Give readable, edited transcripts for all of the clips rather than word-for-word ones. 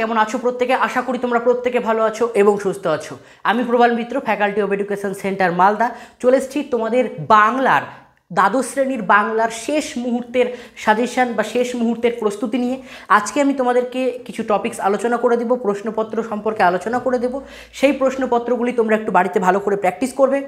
কেমন আছো প্রত্যেকে? আশা করি তোমরা প্রত্যেকে ভালো আছো এবং সুস্থ আছো। আমি Prabal Mitra, faculty of education centre Malda, চলে এসেছি তোমাদের বাংলার দ্বাদশ শ্রেণীর বাংলার শেষ মুহূর্তের সাজেশন বা শেষ মুহূর্তের প্রস্তুতি নিয়ে। আজকে আমি তোমাদেরকে কিছু টপিকস আলোচনা করে দেব, প্রশ্নপত্র সম্পর্কে আলোচনা করে দেব। সেই প্রশ্নপত্রগুলি তোমরা একটু বাড়িতে ভালো করে প্র্যাকটিস করবে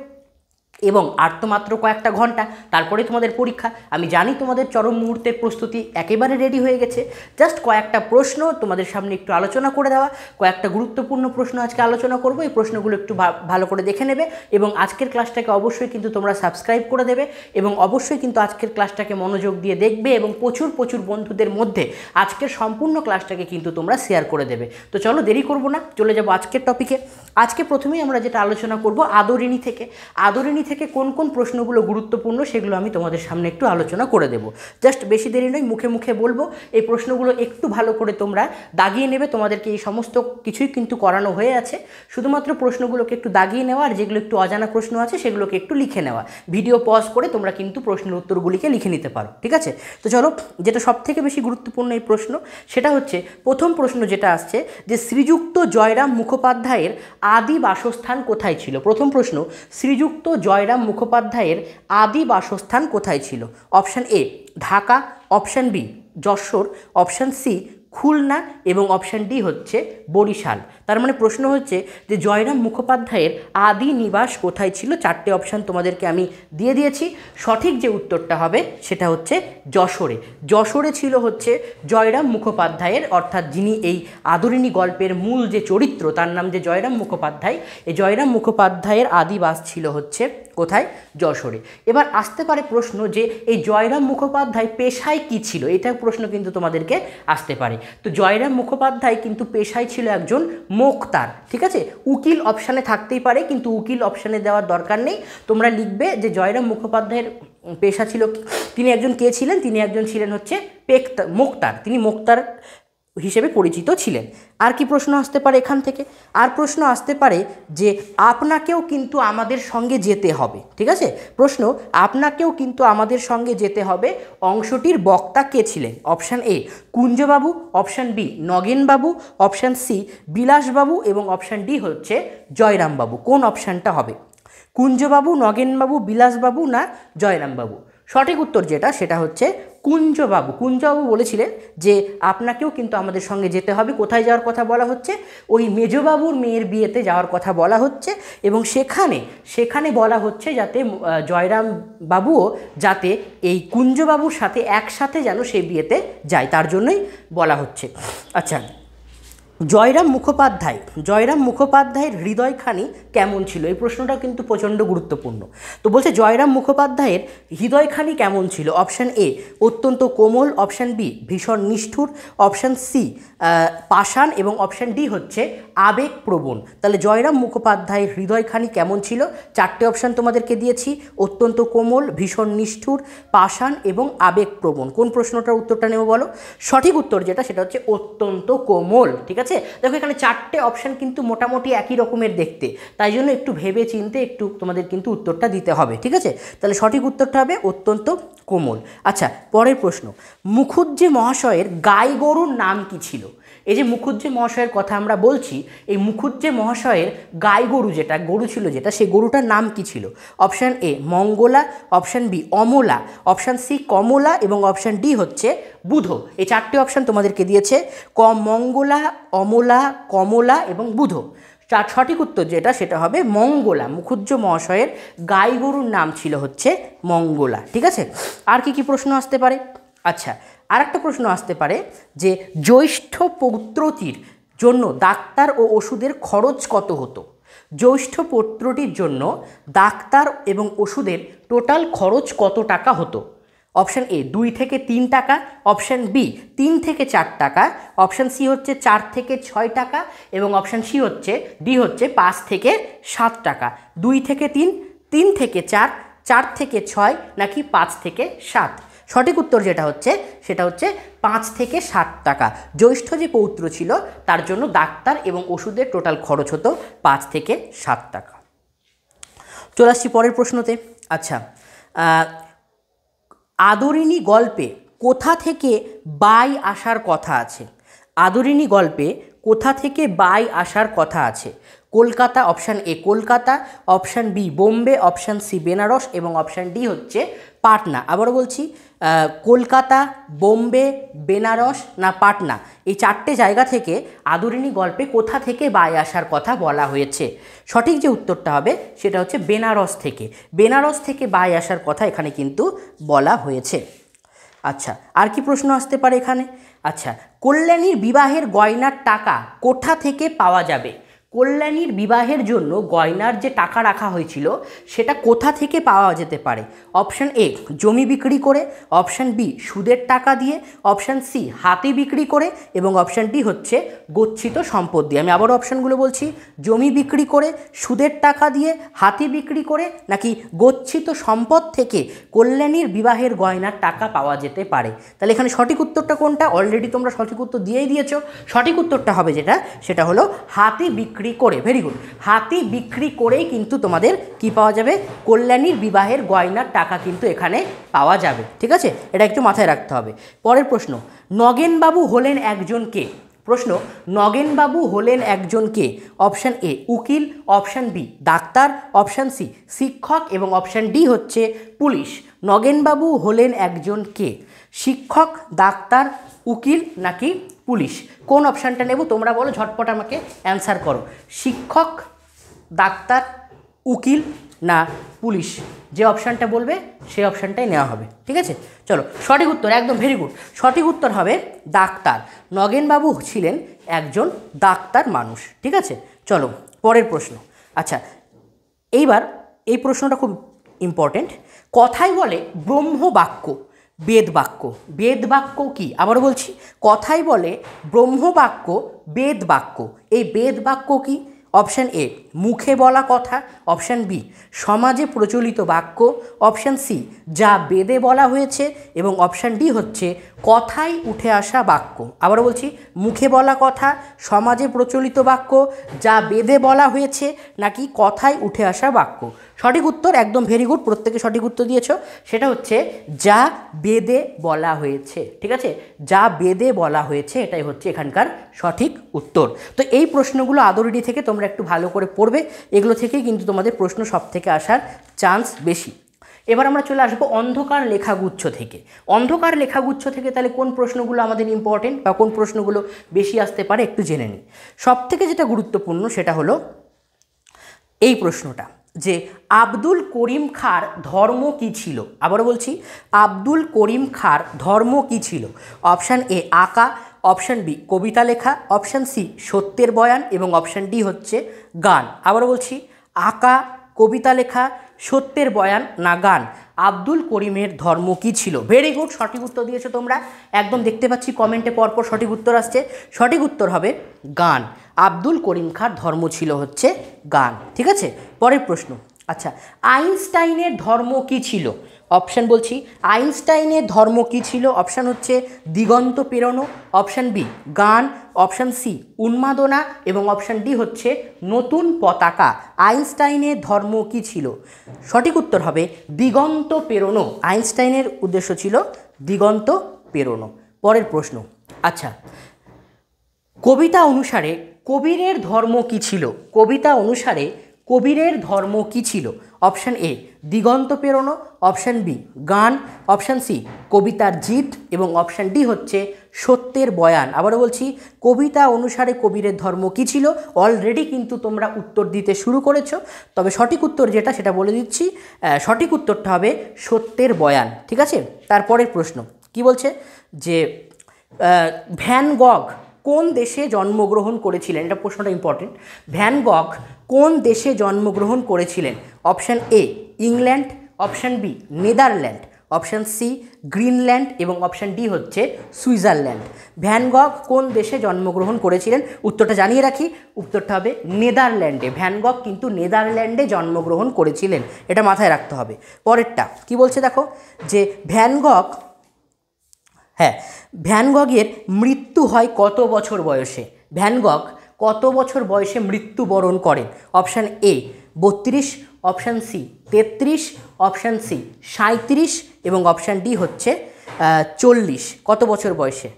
এবং আর তো মাত্র কয়েকটা ঘন্টা, তারপরে তোমাদের পরীক্ষা। আমি জানি তোমাদের চরম মুহূর্তের প্রস্তুতি একেবারে রেডি হয়ে গেছে। জাস্ট কয়েকটা প্রশ্ন তোমাদের সামনে একটু আলোচনা করে দেওয়া, কয়েকটা গুরুত্বপূর্ণ প্রশ্ন আজকে আলোচনা করব। এই প্রশ্নগুলো একটু ভালো করে দেখে নেবে এবং আজকের ক্লাসটাকে অবশ্যই কিন্তু তোমরা সাবস্ক্রাইব করে দেবে এবং অবশ্যই কিন্তু আজকের ক্লাসটাকে মনোযোগ দিয়ে দেখবে এবং প্রচুর প্রচুর বন্ধুদের মধ্যে আজকের সম্পূর্ণ ক্লাসটাকে কিন্তু তোমরা শেয়ার করে দেবে। তো চলো দেরি করব না, চলে যাব আজকের টপিকে। আজকে প্রথমেই আমরা যেটা আলোচনা করব আদরিণী থেকে। আদরিণী থেকে কোন কোন প্রশ্নগুলো গুরুত্বপূর্ণ সেগুলো আমি তোমাদের সামনে একটু আলোচনা করে দেব। জাস্ট বেশি দেরি নয়, মুখে মুখে বলবো। এই প্রশ্নগুলো একটু ভালো করে তোমরা দাগিয়ে নেবে। তোমাদেরকে এই সমস্ত কিছুই কিন্তু করানো হয়ে আছে, শুধুমাত্র প্রশ্নগুলোকে একটু দাগিয়ে নেওয়া আর যেগুলো একটু অজানা প্রশ্ন আছে সেগুলোকে একটু লিখে নেওয়া। ভিডিও পজ করে তোমরা কিন্তু প্রশ্নের উত্তরগুলিকে লিখে নিতে পারো, ঠিক আছে? তো চলো, যেটা সবথেকে বেশি গুরুত্বপূর্ণ এই প্রশ্ন সেটা হচ্ছে প্রথম প্রশ্ন যেটা আসছে যে শ্রীযুক্ত জয়রাম মুখোপাধ্যায়ের আদি বাসস্থান কোথায় ছিল? প্রথম প্রশ্ন, শ্রীযুক্ত জয়রাম মুখোপাধ্যায়ের আদি বাসস্থান কোথায় ছিল? Option A Dhaka, option B Jessore, option C Khulna এবং অপশান ডি হচ্ছে বরিশাল। তার মানে প্রশ্ন হচ্ছে যে জয়রাম মুখোপাধ্যায়ের আদি নিবাস কোথায় ছিল? চারটে অপশান তোমাদেরকে আমি দিয়ে দিয়েছি। সঠিক যে উত্তরটা হবে সেটা হচ্ছে যশোরে। যশোরে ছিল হচ্ছে জয়রাম মুখোপাধ্যায়ের, অর্থাৎ যিনি এই আদরিণী গল্পের মূল যে চরিত্র তার নাম যে জয়রাম মুখোপাধ্যায়, এই জয়রাম মুখোপাধ্যায়ের আদিবাস ছিল হচ্ছে কোথায়? যশোরে। এবার আসতে পারে প্রশ্ন যে এই জয়রাম মুখোপাধ্যায় পেশায় কী ছিল? এটা প্রশ্ন কিন্তু তোমাদেরকে আসতে পারে। তো জয়রাম মুখোপাধ্যায় কিন্তু পেশায় ছিল একজন মোক্তার, ঠিক আছে? উকিল অপশানে থাকতেই পারে, কিন্তু উকিল অপশানে দেওয়ার দরকার নেই। তোমরা লিখবে যে জয়রাম মুখোপাধ্যায়ের পেশা ছিল, তিনি একজন কে ছিলেন? তিনি একজন ছিলেন হচ্ছে মোক্তার, তিনি মোক্তার হিসেবে পরিচিত ছিলেন। আর কি প্রশ্ন আসতে পারে এখান থেকে? আর প্রশ্ন আসতে পারে যে আপনাকেও কিন্তু আমাদের সঙ্গে যেতে হবে, ঠিক আছে? প্রশ্ন, আপনাকেও কিন্তু আমাদের সঙ্গে যেতে হবে অংশটির বক্তা কে ছিলেন? অপশান এ কুঞ্জবাবু, অপশান বি নগেনবাবু, অপশান সি বিলাসবাবু এবং অপশান ডি হচ্ছে জয়রামবাবু। কোন অপশানটা হবে? কুঞ্জবাবু, নগেনবাবু, বিলাসবাবু না জয়রামবাবু? সঠিক উত্তর যেটা সেটা হচ্ছে কুঞ্জবাবু। কুঞ্জবাবু বলেছিলেন যে আপনাকেও কিন্তু আমাদের সঙ্গে যেতে হবে। কোথায় যাওয়ার কথা বলা হচ্ছে? ওই মেজবাবুর মেয়ের বিয়েতে যাওয়ার কথা বলা হচ্ছে এবং সেখানে বলা হচ্ছে যাতে জয়রাম বাবুও যাতে এই কুঞ্জবাবুর সাথে একসাথে যেন সেই বিয়েতে যায়, তার জন্যই বলা হচ্ছে। আচ্ছা, জয়রাম মুখোপাধ্যায়ের হৃদয়খানি কেমন ছিল? এই প্রশ্নটা কিন্তু প্রচণ্ড গুরুত্বপূর্ণ। তো বলছে জয়রাম মুখোপাধ্যায়ের হৃদয়খানি কেমন ছিল? অপশান এ অত্যন্ত কোমল, অপশান বি ভীষণ নিষ্ঠুর, অপশান সি পাষাণ এবং অপশান ডি হচ্ছে আবেগপ্রবণ। তাহলে জয়রাম মুখোপাধ্যায়ের হৃদয়খানি কেমন ছিল? চারটে অপশান তোমাদেরকে দিয়েছি, অত্যন্ত কোমল, ভীষণ নিষ্ঠুর, পাষাণ এবং আবেগপ্রবণ। কোন প্রশ্নটার উত্তরটা নেব বলো? সঠিক উত্তর যেটা সেটা হচ্ছে অত্যন্ত কোমল, ঠিক আছে? দেখো এখানে চারটে অপশান কিন্তু মোটামুটি একই রকমের দেখতে, তাই জন্য একটু ভেবে চিনতে একটু তোমাদের কিন্তু উত্তরটা দিতে হবে, ঠিক আছে? তাহলে সঠিক উত্তরটা হবে অত্যন্ত কোমল। আচ্ছা, পরের প্রশ্ন, মুখুজ্জে মহাশয়ের গাই গরুর নাম কি ছিল? এই যে মুখুজ্জে মহাশয়ের কথা আমরা বলছি, এই মুখুজ্জে মহাশয়ের গাই গরু গরু ছিল যেটা, সেই গরুটার নাম কি ছিল? Option A Mangala, option B Amala, option C Kamala এবং অপশান ডি হচ্ছে বুধো। এই চারটে অপশান তোমাদেরকে দিয়েছে, মঙ্গলা, অমলা, কমলা এবং বুধো। সঠিক উত্তর যেটা সেটা হবে মঙ্গলা। মুখুজ্জে মহাশয়ের গাই গরুর নাম ছিল হচ্ছে মঙ্গলা, ঠিক আছে? আর কি কি প্রশ্ন আসতে পারে? আচ্ছা, আর একটা প্রশ্ন আসতে পারে যে জ্যৈষ্ঠ পুত্রটির জন্য ডাক্তার ও ওষুধের খরচ কত হতো? জ্যৈষ্ঠ পুত্রটির জন্য ডাক্তার এবং ওষুধের টোটাল খরচ কত টাকা হতো? অপশান এ 2 থেকে 3 টাকা, অপশান বি 3 থেকে 4 টাকা, অপশান সি হচ্ছে 4 থেকে 6 টাকা এবং অপশান ডি হচ্ছে 5 থেকে 7 টাকা। 2 থেকে 3, 3 থেকে 4, 4 থেকে 6 নাকি 5 থেকে 7? সঠিক উত্তর যেটা হচ্ছে সেটা হচ্ছে 5 থেকে 7 টাকা। জ্যৈষ্ঠ যে পৌত্র ছিল তার জন্য ডাক্তার এবং ওষুধের টোটাল খরচ হতো 5 থেকে 7 টাকা। চলে আসছি পরের প্রশ্নতে। আচ্ছা, আদরিণী গল্পে কোথা থেকে বাই আসার কথা আছে? আদরিণী গল্পে কোথা থেকে বাই আসার কথা আছে? Kolkata, option A Kolkata, option B Bombay, option C Benares এবং অপশান ডি হচ্ছে পাটনা। আবারও বলছি, কলকাতা, বোম্বে, বেনারস না পাটনা, এই চারটে জায়গা থেকে আদরিণী গল্পে কোথা থেকে বাই আসার কথা বলা হয়েছে? সঠিক যে উত্তরটা হবে সেটা হচ্ছে বেনারস থেকে। বেনারস থেকে বাই আসার কথা এখানে কিন্তু বলা হয়েছে। আচ্ছা, আর কি প্রশ্ন আসতে পারে এখানে? আচ্ছা, কল্যাণীর বিবাহের গয়নার টাকা কোথা থেকে পাওয়া যাবে? কল্যাণীর বিবাহের জন্য গয়নার যে টাকা রাখা হয়েছিল সেটা কোথা থেকে পাওয়া যেতে পারে? অপশান এ জমি বিক্রি করে, অপশান বি সুদের টাকা দিয়ে, অপশান সি হাতি বিক্রি করে এবং অপশান ডি হচ্ছে গচ্ছিত সম্পদ দিয়ে। আমি আবারও অপশানগুলো বলছি, জমি বিক্রি করে, সুদের টাকা দিয়ে, হাতি বিক্রি করে নাকি গচ্ছিত সম্পদ থেকে কল্যাণীর বিবাহের গয়নার টাকা পাওয়া যেতে পারে। তাহলে এখানে সঠিক উত্তরটা কোনটা? অলরেডি তোমরা সঠিক উত্তর দিয়েই দিয়েছো। সঠিক উত্তরটা হবে যেটা, সেটা হলো হাতি বিক্রি করে। ভেরি গুড, হাতি বিক্রি করেই কিন্তু তোমাদের কি পাওয়া যাবে? কল্যাণীর বিবাহের গয়নার টাকা কিন্তু এখানে পাওয়া যাবে। ঠিক আছে, এটা একটু মাথায় রাখতে হবে। পরের প্রশ্ন, নগেনবাবু হলেন একজন কে? প্রশ্ন, নগেনবাবু হলেন একজন কে? অপশান এ উকিল, option B doctor, option C শিক্ষক এবং অপশান ডি হচ্ছে পুলিশ। নগেনবাবু হলেন একজন কে? শিক্ষক, ডাক্তার, উকিল নাকি পুলিশ? কোন অপশানটা নেব তোমরা বলো, ঝটপট আমাকে অ্যান্সার করো। শিক্ষক, ডাক্তার, উকিল না পুলিশ? যে অপশানটা বলবে সেই অপশানটাই নেওয়া হবে। ঠিক আছে, চলো সঠিক উত্তর, একদম ভেরি গুড, সঠিক উত্তর হবে ডাক্তার। নগেনবাবু ছিলেন একজন ডাক্তার মানুষ। ঠিক আছে, চলো পরের প্রশ্ন। আচ্ছা, এইবার এই প্রশ্নটা খুব ইম্পর্টেন্ট। কথায় বলে ব্রহ্মবাক্য বেদবাক্য। বেদবাক্য কি? আবার বলছি, কথায় বলে ব্রহ্মবাক্য বেদবাক্য। এই বেদবাক্য কি? অপশান এ মুখে বলা কথা, অপশান বি সমাজে প্রচলিত বাক্য, অপশান সি যা বেদে বলা হয়েছে এবং অপশান ডি হচ্ছে কথায় উঠে আসা বাক্য। আবার বলছি, মুখে বলা কথা, সমাজে প্রচলিত বাক্য, যা বেদে বলা হয়েছে নাকি কথায় উঠে আসা বাক্য? সঠিক উত্তর একদম ভেরি গুড, প্রত্যেকে সঠিক উত্তর দিয়েছ। সেটা হচ্ছে যা বেদে বলা হয়েছে। ঠিক আছে, যা বেদে বলা হয়েছে এটাই হচ্ছে এখানকার সঠিক উত্তর। তো এই প্রশ্নগুলো আদরিণী থেকে তোমরা একটু ভালো করে পড়বে, এগুলো থেকেই কিন্তু তোমাদের প্রশ্ন সব থেকে আসার চান্স বেশি। এবার আমরা চলে আসবো অন্ধকার লেখাগুচ্ছ থেকে। অন্ধকার লেখাগুচ্ছ থেকে তাহলে কোন প্রশ্নগুলো আমাদের ইম্পর্টেন্ট বা কোন প্রশ্নগুলো বেশি আসতে পারে একটু জেনে নিই। সব থেকে যেটা গুরুত্বপূর্ণ সেটা হলো এই প্রশ্নটা, যে আব্দুল করিম খাঁর ধর্ম কী ছিল? আবারও বলছি, আব্দুল করিম খাঁর ধর্ম কী ছিল? অপশান এ আঁকা, অপশান বি কবিতা লেখা, অপশান সি সত্যের বয়ান এবং অপশান ডি হচ্ছে গান। আবারও বলছি, আঁকা, কবিতা লেখা, সত্যের বয়ান না গান? আব্দুল করিমের ধর্ম কী ছিল? ভেরি গুড, সঠিক উত্তর দিয়েছো তোমরা, একদম দেখতে পাচ্ছি কমেন্টে পরপর সঠিক উত্তর আসছে। সঠিক উত্তর হবে গান। আব্দুল করিম খাঁর ধর্ম ছিল হচ্ছে গান। ঠিক আছে, পরের প্রশ্ন। আচ্ছা, আইনস্টাইনের ধর্ম কী ছিল? অপশান বলছি, আইনস্টাইনের ধর্ম কী ছিল? অপশান হচ্ছে দিগন্ত পেরোনো, অপশান বি গান, অপশান সি উন্মাদনা এবং অপশান ডি হচ্ছে নতুন পতাকা। আইনস্টাইনের ধর্ম কী ছিল? সঠিক উত্তর হবে দিগন্ত পেরোনো। আইনস্টাইনের উদ্দেশ্য ছিল দিগন্ত পেরোনো। পরের প্রশ্ন। আচ্ছা, কবিতা অনুসারে কবিরের ধর্ম কী ছিল? কবিতা অনুসারে কবিরের ধর্ম কী ছিল? অপশান এ দিগন্ত পেরোনো, অপশান বি গান, অপশান সি কবিতার জিত এবং অপশান ডি হচ্ছে সত্যের বয়ান। আবারও বলছি, কবিতা অনুসারে কবিরের ধর্ম কী ছিল? অলরেডি কিন্তু তোমরা উত্তর দিতে শুরু করেছো, তবে সঠিক উত্তর যেটা সেটা বলে দিচ্ছি, সঠিক উত্তরটা হবে সত্যের বয়ান। ঠিক আছে, তারপরের প্রশ্ন কি বলছে, যে ভ্যান গগ কোন দেশে জন্মগ্রহণ করেছিলেন? এটা প্রশ্নটা ইম্পর্টেন্ট। ভ্যান গগ কোন দেশে জন্মগ্রহণ করেছিলেন? Option A England, option B Netherland, option C Greenland এবং অপশান ডি হচ্ছে সুইজারল্যান্ড। ভ্যান গগ কোন দেশে জন্মগ্রহণ করেছিলেন? উত্তরটা জানিয়ে রাখি, উত্তরটা হবে নেদারল্যান্ডে। ভ্যান গগ কিন্তু নেদারল্যান্ডে জন্মগ্রহণ করেছিলেন, এটা মাথায় রাখতে হবে। পরেরটা কি বলছে দেখো, যে ভ্যান গগ, হ্যাঁ, ভ্যান গগের মৃত্যু হয় কত বছর বয়সে? ভ্যান গগ কত বছর বয়সে মৃত্যুবরণ করেন? Option A 32, option C 33, option C 37 এবং অপশান ডি হচ্ছে 40। কত বছর বয়সে?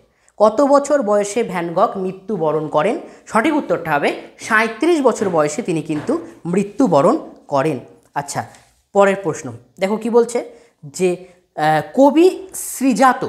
কত বছর বয়সে ভ্যান গগ মৃত্যুবরণ করেন? সঠিক উত্তরটা হবে 37 বছর বয়সে তিনি কিন্তু মৃত্যুবরণ করেন। আচ্ছা, পরের প্রশ্ন দেখো কি বলছে, যে কবি শ্রীজাত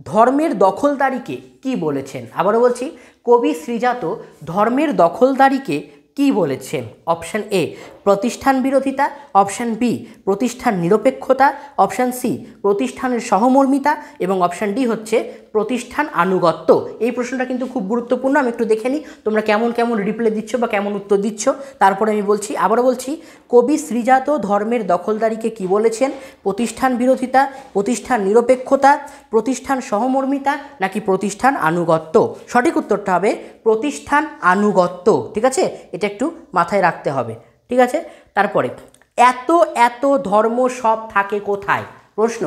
ধর্মের দখলদারিকে কি বলেছেন? আবারও বলছি, কবি শ্রীজাত ধর্মের দখলদারিকে কি বলেছেন? অপশান এ প্রতিষ্ঠান বিরোধিতা, অপশান বি প্রতিষ্ঠান নিরপেক্ষতা, অপশান সি প্রতিষ্ঠানের সহমর্মিতা এবং অপশান ডি হচ্ছে প্রতিষ্ঠান আনুগত্য। এই প্রশ্নটা কিন্তু খুব গুরুত্বপূর্ণ, আমি একটু দেখে নিই তোমরা কেমন কেমন রিপ্লাই দিচ্ছ বা কেমন উত্তর দিচ্ছ, তারপরে আমি বলছি। আবারও বলছি, কবি শ্রীজাত ধর্মের দখলদারিকে কি বলেছেন? প্রতিষ্ঠান বিরোধিতা, প্রতিষ্ঠান নিরপেক্ষতা, প্রতিষ্ঠান সহমর্মিতা নাকি প্রতিষ্ঠান আনুগত্য? সঠিক উত্তরটা হবে প্রতিষ্ঠান আনুগত্য। ঠিক আছে, এটা একটু মাথায় রাখতে হবে। ঠিক আছে, তারপরে এত এত ধর্ম সব থাকে কোথায়? প্রশ্ন,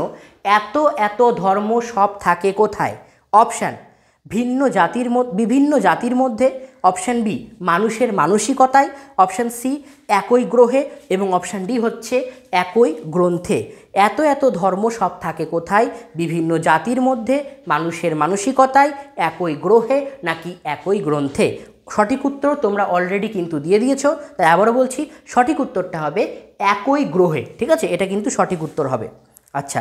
এত এত ধর্ম সব থাকে কোথায়? অপশান বিভিন্ন জাতির মধ্যে, অপশান বি মানুষের মানসিকতায়, অপশান সি একই গ্রহে এবং অপশান ডি হচ্ছে একই গ্রন্থে। এত এত ধর্ম সব থাকে কোথায়? বিভিন্ন জাতির মধ্যে, মানুষের মানসিকতায়, একই গ্রহে নাকি একই গ্রন্থে? সঠিক উত্তর তোমরা অলরেডি কিন্তু দিয়ে দিয়েছো, তাই আবারও বলছি সঠিক উত্তরটা হবে একই গ্রহে। ঠিক আছে, এটা কিন্তু সঠিক উত্তর হবে। আচ্ছা,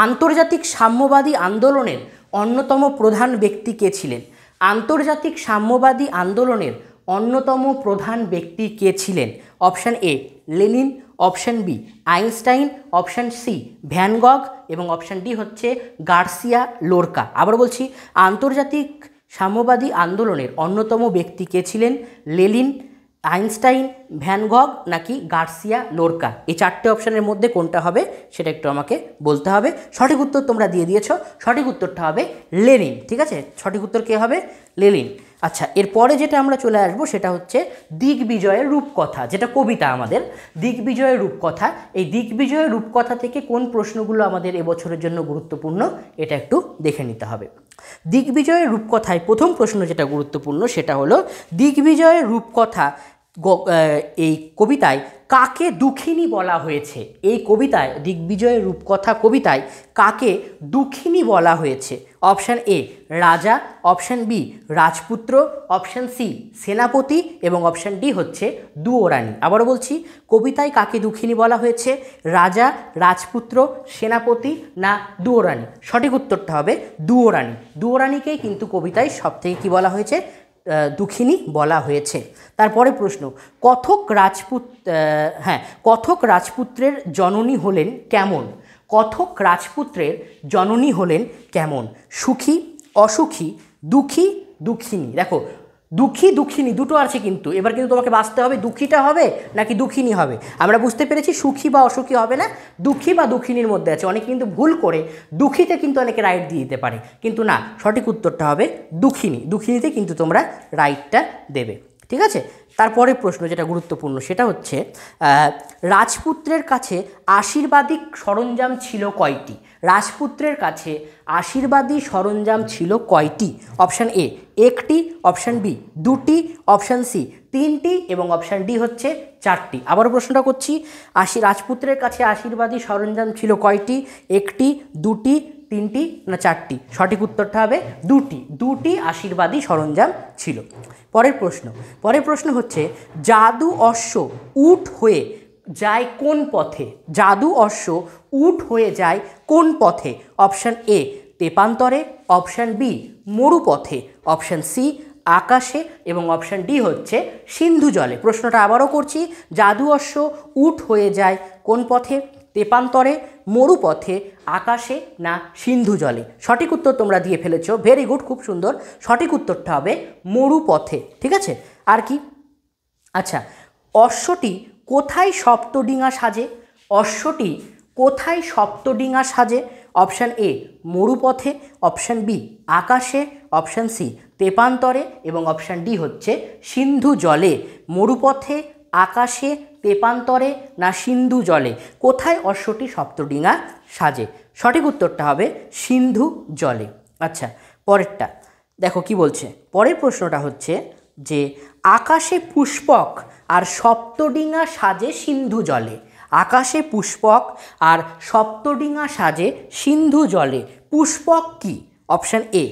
আন্তর্জাতিক সাম্যবাদী আন্দোলনের অন্যতম প্রধান ব্যক্তি কে ছিলেন? আন্তর্জাতিক সাম্যবাদী আন্দোলনের অন্যতম প্রধান ব্যক্তি কে ছিলেন? Option A Lenin, option B Einstein, option C Van Gogh এবং অপশান ডি হচ্ছে গার্সিয়া লোরকা। আবার বলছি, আন্তর্জাতিক সাম্যবাদী আন্দোলনের অন্যতম ব্যক্তি কে ছিলেন? লেনিন, আইনস্টাইন, ভ্যান গগ নাকি গার্সিয়া লোরকা? এই চারটে অপশানের মধ্যে কোনটা হবে সেটা একটু আমাকে বলতে হবে। সঠিক উত্তর তোমরা দিয়ে দিয়েছো, সঠিক উত্তরটা হবে লেনিন। ঠিক আছে, সঠিক উত্তর কে হবে? লেনিন। আচ্ছা, এরপরে যেটা আমরা চলে আসবো সেটা হচ্ছে দিগ্বিজয়ের রূপকথা, যেটা কবিতা আমাদের। দিগ্বিজয়ের রূপকথা, এই দিগ্বিজয়ের রূপকথা থেকে কোন প্রশ্নগুলো আমাদের এবছরের জন্য গুরুত্বপূর্ণ এটা একটু দেখে নিতে হবে। দিগ্বিজয়ের রূপকথায় প্রথম প্রশ্ন যেটা গুরুত্বপূর্ণ সেটা হলো, দিগ্বিজয়ের রূপকথা এই কবিতায় কাকে দুঃখিনী বলা হয়েছে? এই কবিতায়, দিগ্বিজয়ের রূপকথা কবিতায় কাকে দুঃখিনী বলা হয়েছে? অপশান এ রাজা, অপশান বি রাজপুত্র, অপশান সি সেনাপতি এবং অপশান ডি হচ্ছে দুয়োরানী। আবারও বলছি, কবিতায় কাকে দুঃখিনী বলা হয়েছে? রাজা, রাজপুত্র, সেনাপতি না দুয়োরানী? সঠিক উত্তরটা হবে দুয়োরানী। দুয়োরানীকেই কিন্তু কবিতায় সবথেকে কী বলা হয়েছে? দুঃখিনী বলা হয়েছে। তারপরে প্রশ্ন, কথক রাজপুত্রের জননী হলেন কেমন? কথক রাজপুত্রের জননী হলেন কেমন? সুখী, অসুখী, দুঃখী, দুঃখিনী। দেখো, দুঃখী দুঃখিনী দুটো আছে কিন্তু, এবার কিন্তু তোমাকে বাঁচতে হবে দুঃখীটা হবে নাকি দুঃখিনী হবে। আমরা বুঝতে পেরেছি সুখী বা অসুখী হবে না, দুঃখী বা দুঃখিনীর মধ্যে আছে। অনেকে কিন্তু ভুল করে দুঃখীতে কিন্তু অনেকে রাইট দিয়ে দিতে পারে, কিন্তু না, সঠিক উত্তরটা হবে দুঃখিনী। দুঃখিনীতে কিন্তু তোমরা রাইটটা দেবে। ঠিক আছে, তারপরে প্রশ্ন যেটা গুরুত্বপূর্ণ সেটা হচ্ছে, রাজপুত্রের কাছে আশীর্বাদী সরঞ্জাম ছিল কয়টি? রাজপুত্রের কাছে আশীর্বাদী সরঞ্জাম ছিল কয়টি? অপশান এ একটি, অপশান বি দুটি, অপশান সি তিনটি এবং অপশান ডি হচ্ছে চারটি। আবারও প্রশ্নটা করছি, রাজপুত্রের কাছে আশীর্বাদী সরঞ্জাম ছিল কয়টি? একটি, দুটি, তিনটি না চারটি? সঠিক উত্তরটা হবে দুটি। দুটি আশীর্বাদী সরঞ্জাম ছিল। পরের প্রশ্ন হচ্ছে, জাদু অশ্ব উট হয়ে যায় কোন পথে? জাদু অশ্ব উট হয়ে যায় কোন পথে? অপশান এ তেপান্তরে, অপশান বি মরুপথে, অপশান সি আকাশে এবং অপশান ডি হচ্ছে সিন্ধু জলে। প্রশ্নটা আবারও করছি, জাদু অশ্ব উট হয়ে যায় কোন পথে? তেপান্তরে, মরুপথে, আকাশে না সিন্ধু জলে? সঠিক উত্তর তোমরা দিয়ে ফেলেছো, ভেরি গুড, খুব সুন্দর। সঠিক উত্তরটা হবে মরুপথে। ঠিক আছে, আর কি? আচ্ছা, অশ্বটি কোথায় সপ্তডিঙা সাজে? অশ্বটি কোথায় সপ্তডিঙা সাজে? অপশান এ মরুপথে, অপশান বি আকাশে, অপশান সি তেপান্তরে এবং অপশান ডি হচ্ছে সিন্ধু জলে। মরুপথে, আকাশে, তেপান্তরে না সিন্ধু জলে? কোথায় অশ্বটি সপ্তডিঙা সাজে? সঠিক উত্তরটা হবে সিন্ধু জলে। আচ্ছা, পরেরটা দেখো কি বলছে। পরের প্রশ্নটা হচ্ছে যে, আকাশে পুষ্পক আর সপ্তডিঙা সাজে সিন্ধু জলে। আকাশে পুষ্পক আর সপ্তডিঙা সাজে সিন্ধু জলে। পুষ্পক কি? অপশান এ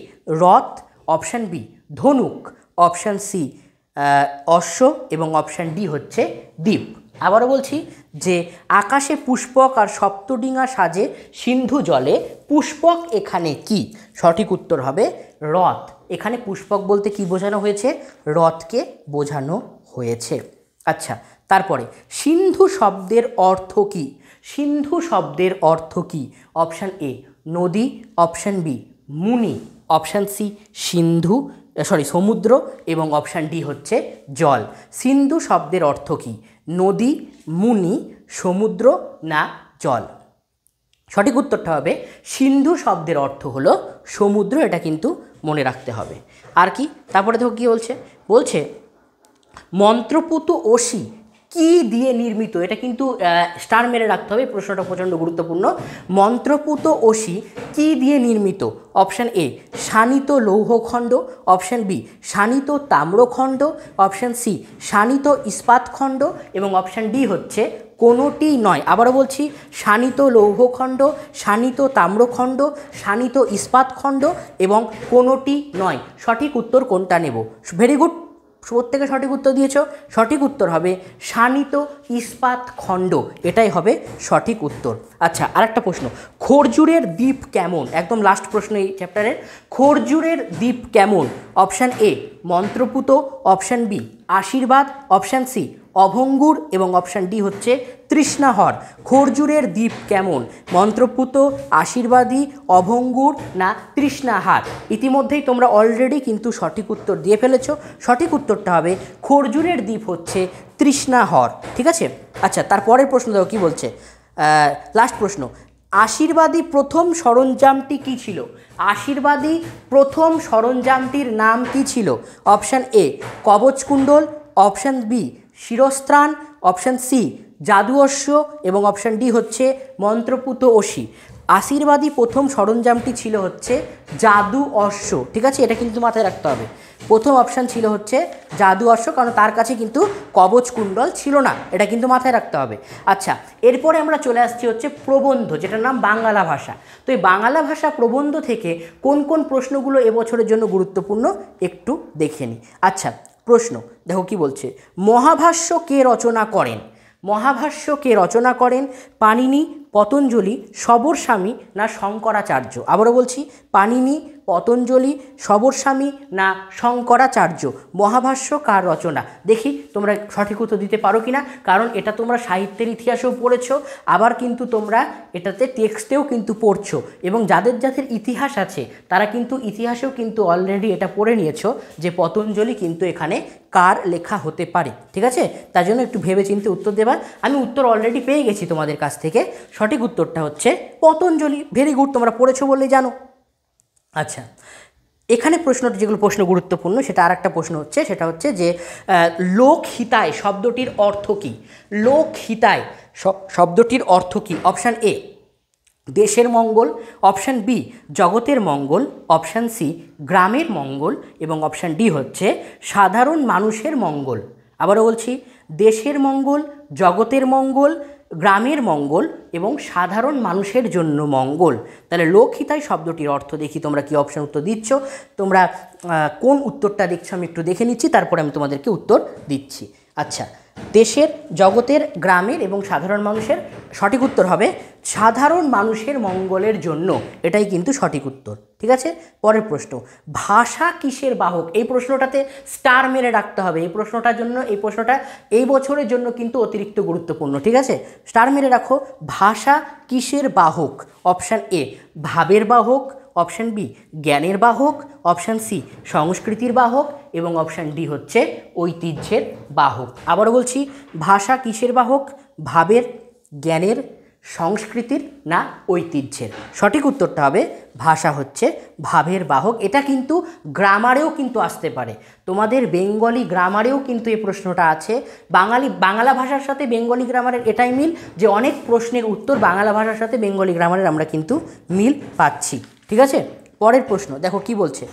রথ, অপশান বি ধনুক, অপশান সি অশ্ব এবং অপশান ডি হচ্ছে দ্বীপ। আবারও বলছি যে আকাশে পুষ্পক আর সপ্তডিঙা সাজে সিন্ধু জলে, পুষ্পক এখানে কি? সঠিক উত্তর হবে রথ। এখানে পুষ্পক বলতে কি বোঝানো হয়েছে? রথকে বোঝানো হয়েছে। আচ্ছা, তারপরে সিন্ধু শব্দের অর্থ কি? সিন্ধু শব্দের অর্থ কি? অপশান এ নদী, অপশান বি মুনি, অপশান সি সমুদ্র এবং অপশান ডি হচ্ছে জল। সিন্ধু শব্দের অর্থ কি? নদী, মুনি, সমুদ্র না জল? সঠিক উত্তরটা হবে সিন্ধু শব্দের অর্থ হলো সমুদ্র। এটা কিন্তু মনে রাখতে হবে। আর কি তারপরে দেখো কী বলছে মন্ত্রপুত অসি কি দিয়ে নির্মিত? এটা কিন্তু স্টার মেরে রাখতে হবে, প্রশ্নটা প্রচণ্ড গুরুত্বপূর্ণ। মন্ত্রপুত অসি কি দিয়ে নির্মিত? অপশান এ শানিত লৌহখণ্ড, অপশান বি শানিত তাম্রখণ্ড, অপশান সি শানিত ইস্পাতখণ্ড এবং অপশান ডি হচ্ছে কোনোটি নয়। আবারও বলছি শানিত লৌহখণ্ড, শানিত তাম্রখণ্ড, শানিত ইস্পাতখণ্ড এবং কোনোটি নয়। সঠিক উত্তর কোনটা নেব? ভেরি গুড, প্রত্যেকে সঠিক উত্তর দিয়েছ। সঠিক উত্তর হবে শানিত ইস্পাত খণ্ড, এটাই হবে সঠিক উত্তর। আচ্ছা, আরেকটা প্রশ্ন, খরজুরের দ্বীপ কেমন? একদম লাস্ট প্রশ্ন এই চ্যাপ্টারের। খরজুরের দ্বীপ কেমন? অপশান এ মন্ত্রপুত, অপশান বি আশীর্বাদ, অপশান সি অভঙ্গুর এবং অপশান ডি হচ্ছে তৃষ্ণাহর। খরজুরের দ্বীপ কেমন? মন্ত্রপুত, আশীর্বাদী, অভঙ্গুর না তৃষ্ণাহার? ইতিমধ্যেই তোমরা অলরেডি কিন্তু সঠিক উত্তর দিয়ে ফেলেছো। সঠিক উত্তরটা হবে খরজুরের দ্বীপ হচ্ছে তৃষ্ণাহর। ঠিক আছে। আচ্ছা, তারপরের প্রশ্ন দেখো কী বলছে। লাস্ট প্রশ্ন, আশীর্বাদী প্রথম সরঞ্জামটি কী ছিল? আশীর্বাদী প্রথম সরঞ্জামটির নাম কী ছিল? অপশান এ কবচকুণ্ডল, অপশান বি শিরস্ত্রাণ, অপশান সি জাদু অশ্ব এবং অপশান ডি হচ্ছে মন্ত্রপুত অসি। আশীর্বাদী প্রথম সরঞ্জামটি ছিল হচ্ছে জাদু অশ্ব। ঠিক আছে, এটা কিন্তু মাথায় রাখতে হবে। প্রথম অপশান ছিল হচ্ছে জাদু অশ্ব, কারণ তার কাছে কিন্তু কবচকুণ্ডল ছিল না, এটা কিন্তু মাথায় রাখতে হবে। আচ্ছা, এরপরে আমরা চলে আসছি হচ্ছে প্রবন্ধ, যেটার নাম বাংলা ভাষা। তো এই বাংলা ভাষা প্রবন্ধ থেকে কোন কোন প্রশ্নগুলো এবছরের জন্য গুরুত্বপূর্ণ একটু দেখে নিই। আচ্ছা, প্রশ্ন দেখো কি বলছে, মহাভাষ্য কে রচনা করেন? মহাভাষ্য কে রচনা করেন? পাণিনি, পতঞ্জলি, সবরস্বামী না শঙ্করাচার্য? আবারও বলছি, পাণিনি, পতঞ্জলি, সবরস্বামী না শঙ্করাচার্য? মহাভাষ্য কার রচনা? দেখি তোমরা সঠিক উত্তর দিতে পারো কিনা, কারণ এটা তোমরা সাহিত্যের ইতিহাসেও পড়েছো, আবার কিন্তু তোমরা এটাতে টেক্সটেও কিন্তু পড়ছো, এবং যাদের যাদের ইতিহাস আছে তারা কিন্তু ইতিহাসেও কিন্তু অলরেডি এটা পড়ে নিয়েছো যে পতঞ্জলি কিন্তু এখানে কার লেখা হতে পারে। ঠিক আছে, তার জন্য একটু ভেবে চিন্তে উত্তর দেবা। আমি উত্তর অলরেডি পেয়ে গেছি তোমাদের কাছ থেকে। সঠিক উত্তরটা হচ্ছে পতঞ্জলি। ভেরি গুড, তোমরা পড়েছো বললেই জানো। আচ্ছা, এখানে প্রশ্নটি যেগুলো প্রশ্ন গুরুত্বপূর্ণ সেটা আর একটা প্রশ্ন হচ্ছে, সেটা হচ্ছে যে লোকহিতায় শব্দটির অর্থ কী? লোকহিতায় শব্দটির অর্থ কী? অপশান এ দেশের মঙ্গল, অপশান বি জগতের মঙ্গল, অপশান সি গ্রামের মঙ্গল এবং অপশান ডি হচ্ছে সাধারণ মানুষের মঙ্গল। আবারও বলছি, দেশের মঙ্গল, জগতের মঙ্গল, গ্রামের মঙ্গল এবং সাধারণ মানুষের জন্য মঙ্গল। তাহলে লোকহিতায় শব্দটির অর্থ দেখি তোমরা কি অপশান উত্তর দিচ্ছ। তোমরা কোন উত্তরটা দেখছো আমি একটু দেখে নিচ্ছি, তারপরে আমি তোমাদেরকে উত্তর দিচ্ছি। আচ্ছা, দেশের, জগতের, গ্রামের এবং সাধারণ মানুষের, সঠিক উত্তর হবে সাধারণ মানুষের মঙ্গলের জন্য। এটাই কিন্তু সঠিক উত্তর। ঠিক আছে, পরের প্রশ্ন, ভাষা কিসের বাহক? এই প্রশ্নটাতে স্টার মেরে রাখতে হবে। এই প্রশ্নটা এই বছরের জন্য কিন্তু অতিরিক্ত গুরুত্বপূর্ণ। ঠিক আছে, স্টার মেরে রাখো। ভাষা কিসের বাহক? অপশান এ ভাবের বাহক, অপশান বি জ্ঞানের বাহক, অপশান সি সংস্কৃতির বাহক এবং অপশান ডি হচ্ছে ঐতিহ্যের বাহক। আবারও বলছি, ভাষা কিসের বাহক? ভাবের, জ্ঞানের, সংস্কৃতির না ঐতিহ্যের? সঠিক উত্তরটা হবে ভাষা হচ্ছে ভাবের বাহক। এটা কিন্তু গ্রামারেও কিন্তু আসতে পারে, তোমাদের বেঙ্গলি গ্রামারেও কিন্তু এই প্রশ্নটা আছে। বাংলা ভাষার সাথে বেঙ্গলি গ্রামারের এটাই মিল যে অনেক প্রশ্নের উত্তর বাংলা ভাষার সাথে বেঙ্গলি গ্রামারের আমরা কিন্তু মিল পাচ্ছি। ঠিক আছে, পরের প্রশ্ন দেখো কি বলছে,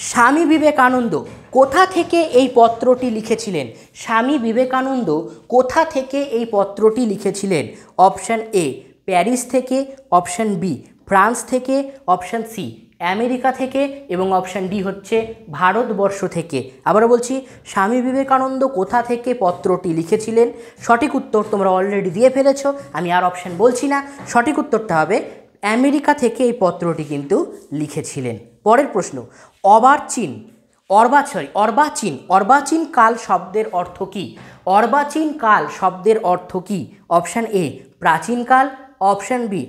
স্বামী বিবেকানন্দ কোথা থেকে এই পত্রটি লিখেছিলেন? স্বামী বিবেকানন্দ কোথা থেকে এই পত্রটি লিখেছিলেন? অপশান এ প্যারিস থেকে, অপশান বি ফ্রান্স থেকে, অপশান সি আমেরিকা থেকে এবং অপশান ডি হচ্ছে ভারতবর্ষ থেকে। আবারও বলছি, স্বামী বিবেকানন্দ কোথা থেকে পত্রটি লিখেছিলেন? সঠিক উত্তর তোমরা অলরেডি দিয়ে ফেলেছো, আমি আর অপশান বলছি না। সঠিক উত্তরটা হবে আমেরিকা থেকে এই পত্রটি কিন্তু লিখেছিলেন। পরের প্রশ্ন, অর্বাচীন কাল শব্দের অর্থ কী? অর্বাচীন কাল শব্দের অর্থ কী? অপশান এ প্রাচীনকাল, অপশান বি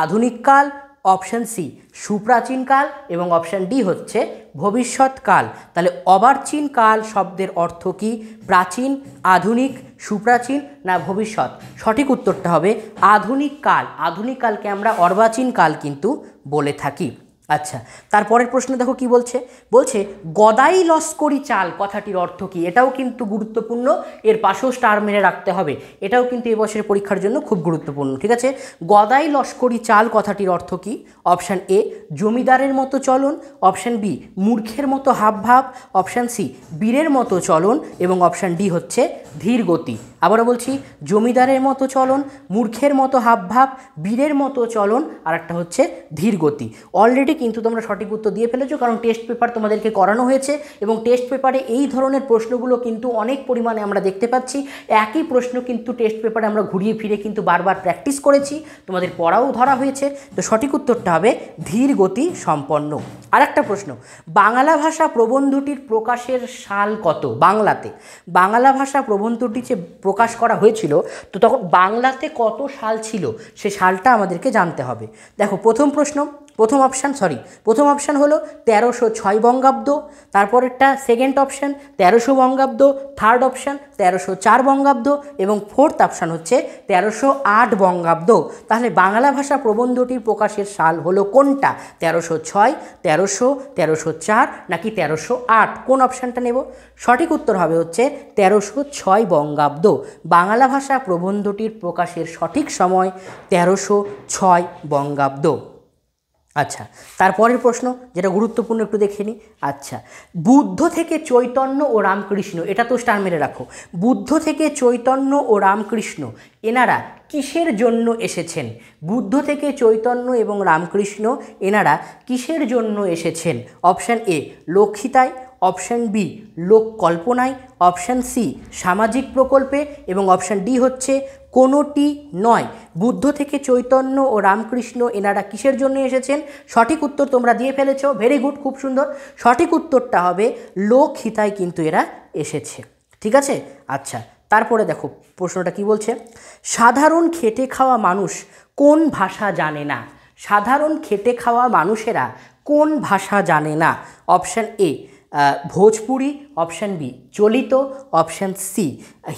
আধুনিক কাল, অপশান সি সুপ্রাচীন কাল এবং অপশান ডি হচ্ছে ভবিষ্যৎকাল। তাহলে অর্বাচীন কাল শব্দের অর্থ কী? প্রাচীন, আধুনিক, সুপ্রাচীন না ভবিষ্যৎ? সঠিক উত্তরটা হবে আধুনিক কাল। আধুনিক কালকে আমরা অর্বাচীন কাল কিন্তু বলে থাকি। আচ্ছা, তারপরের প্রশ্ন দেখো কি বলছে। বলছে গদাই লস্করি চাল কথাটির অর্থ কী? এটাও কিন্তু গুরুত্বপূর্ণ, এর পাশেও স্টার মেরে রাখতে হবে। এটাও কিন্তু এবছরের পরীক্ষার জন্য খুব গুরুত্বপূর্ণ। ঠিক আছে, গদাই লস্করি চাল কথাটির অর্থ কী? অপশান এ জমিদারের মতো চলন, অপশান বি মূর্খের মতো হাবভাব, অপশান সি বীরের মতো চলন এবং অপশান ডি হচ্ছে ধীর গতি। আবারও বলছি, জমিদারের মতো চলন, মূর্খের মতো হাবভাব, বীরের মতো চলন, আর একটা হচ্ছে ধীর গতি। অলরেডি কিন্তু তোমরা সঠিক উত্তর দিয়ে ফেলেছো, কারণ টেস্ট পেপার তোমাদেরকে করানো হয়েছে এবং টেস্ট পেপারে এই ধরনের প্রশ্নগুলো কিন্তু অনেক পরিমাণে আমরা দেখতে পাচ্ছি। একই প্রশ্ন কিন্তু টেস্ট পেপারে আমরা ঘুরিয়ে ফিরে কিন্তু বারবার প্র্যাকটিস করেছি, তোমাদের পড়াও ধরা হয়েছে। তো সঠিক উত্তরটা হবে ধীর গতি সম্পন্ন। আর একটা প্রশ্ন, বাংলা ভাষা প্রবন্ধটির প্রকাশের সাল কত? বাংলাতে বাংলা ভাষা প্রবন্ধটি যে প্রকাশ করা হয়েছিল, তো তখন বাংলাতে কত সাল ছিল সে সালটা আমাদেরকে জানতে হবে। দেখো প্রথম অপশান হলো 1306 বঙ্গাব্দ, তারপরেরটা সেকেন্ড অপশান 1300 বঙ্গাব্দ, থার্ড অপশান 1304 বঙ্গাব্দ এবং ফোর্থ অপশান হচ্ছে 1308 বঙ্গাব্দ। তাহলে বাংলা ভাষা প্রবন্ধটির প্রকাশের সাল হলো কোনটা? 1306, 1300, 1304 নাকি 1308? কোন অপশানটা নেব? সঠিক উত্তর হবে হচ্ছে 1306 বঙ্গাব্দ। বাংলা ভাষা প্রবন্ধটির প্রকাশের সঠিক সময় 1306 বঙ্গাব্দ। আচ্ছা, তারপরের প্রশ্ন যেটা গুরুত্বপূর্ণ একটু দেখে নিই। আচ্ছা, বুদ্ধ থেকে চৈতন্য ও রামকৃষ্ণ, এটা তো স্টার মেরে রাখো। বুদ্ধ থেকে চৈতন্য ও রামকৃষ্ণ এনারা কিসের জন্য এসেছেন? বুদ্ধ থেকে চৈতন্য এবং রামকৃষ্ণ এনারা কিসের জন্য এসেছেন? অপশান এ লোকহিতায়, অপশান বি লোক কল্পনায়, অপশান সি সামাজিক প্রকল্পে এবং অপশান ডি হচ্ছে কোনোটি নয়। বুদ্ধ থেকে চৈতন্য ও রামকৃষ্ণ এনারা কিসের জন্য এসেছেন? সঠিক উত্তর তোমরা দিয়ে ফেলেছো, ভেরি গুড, খুব সুন্দর। সঠিক উত্তরটা হবে লোকহিতায় কিন্তু এরা এসেছে। ঠিক আছে, আচ্ছা, তারপরে দেখো প্রশ্নটা কি বলছে। সাধারণ খেটে খাওয়া মানুষ কোন ভাষা জানে না? সাধারণ খেটে খাওয়া মানুষেরা কোন ভাষা জানে না? Option A Bhojpuri, option B চলিত, অপশান সি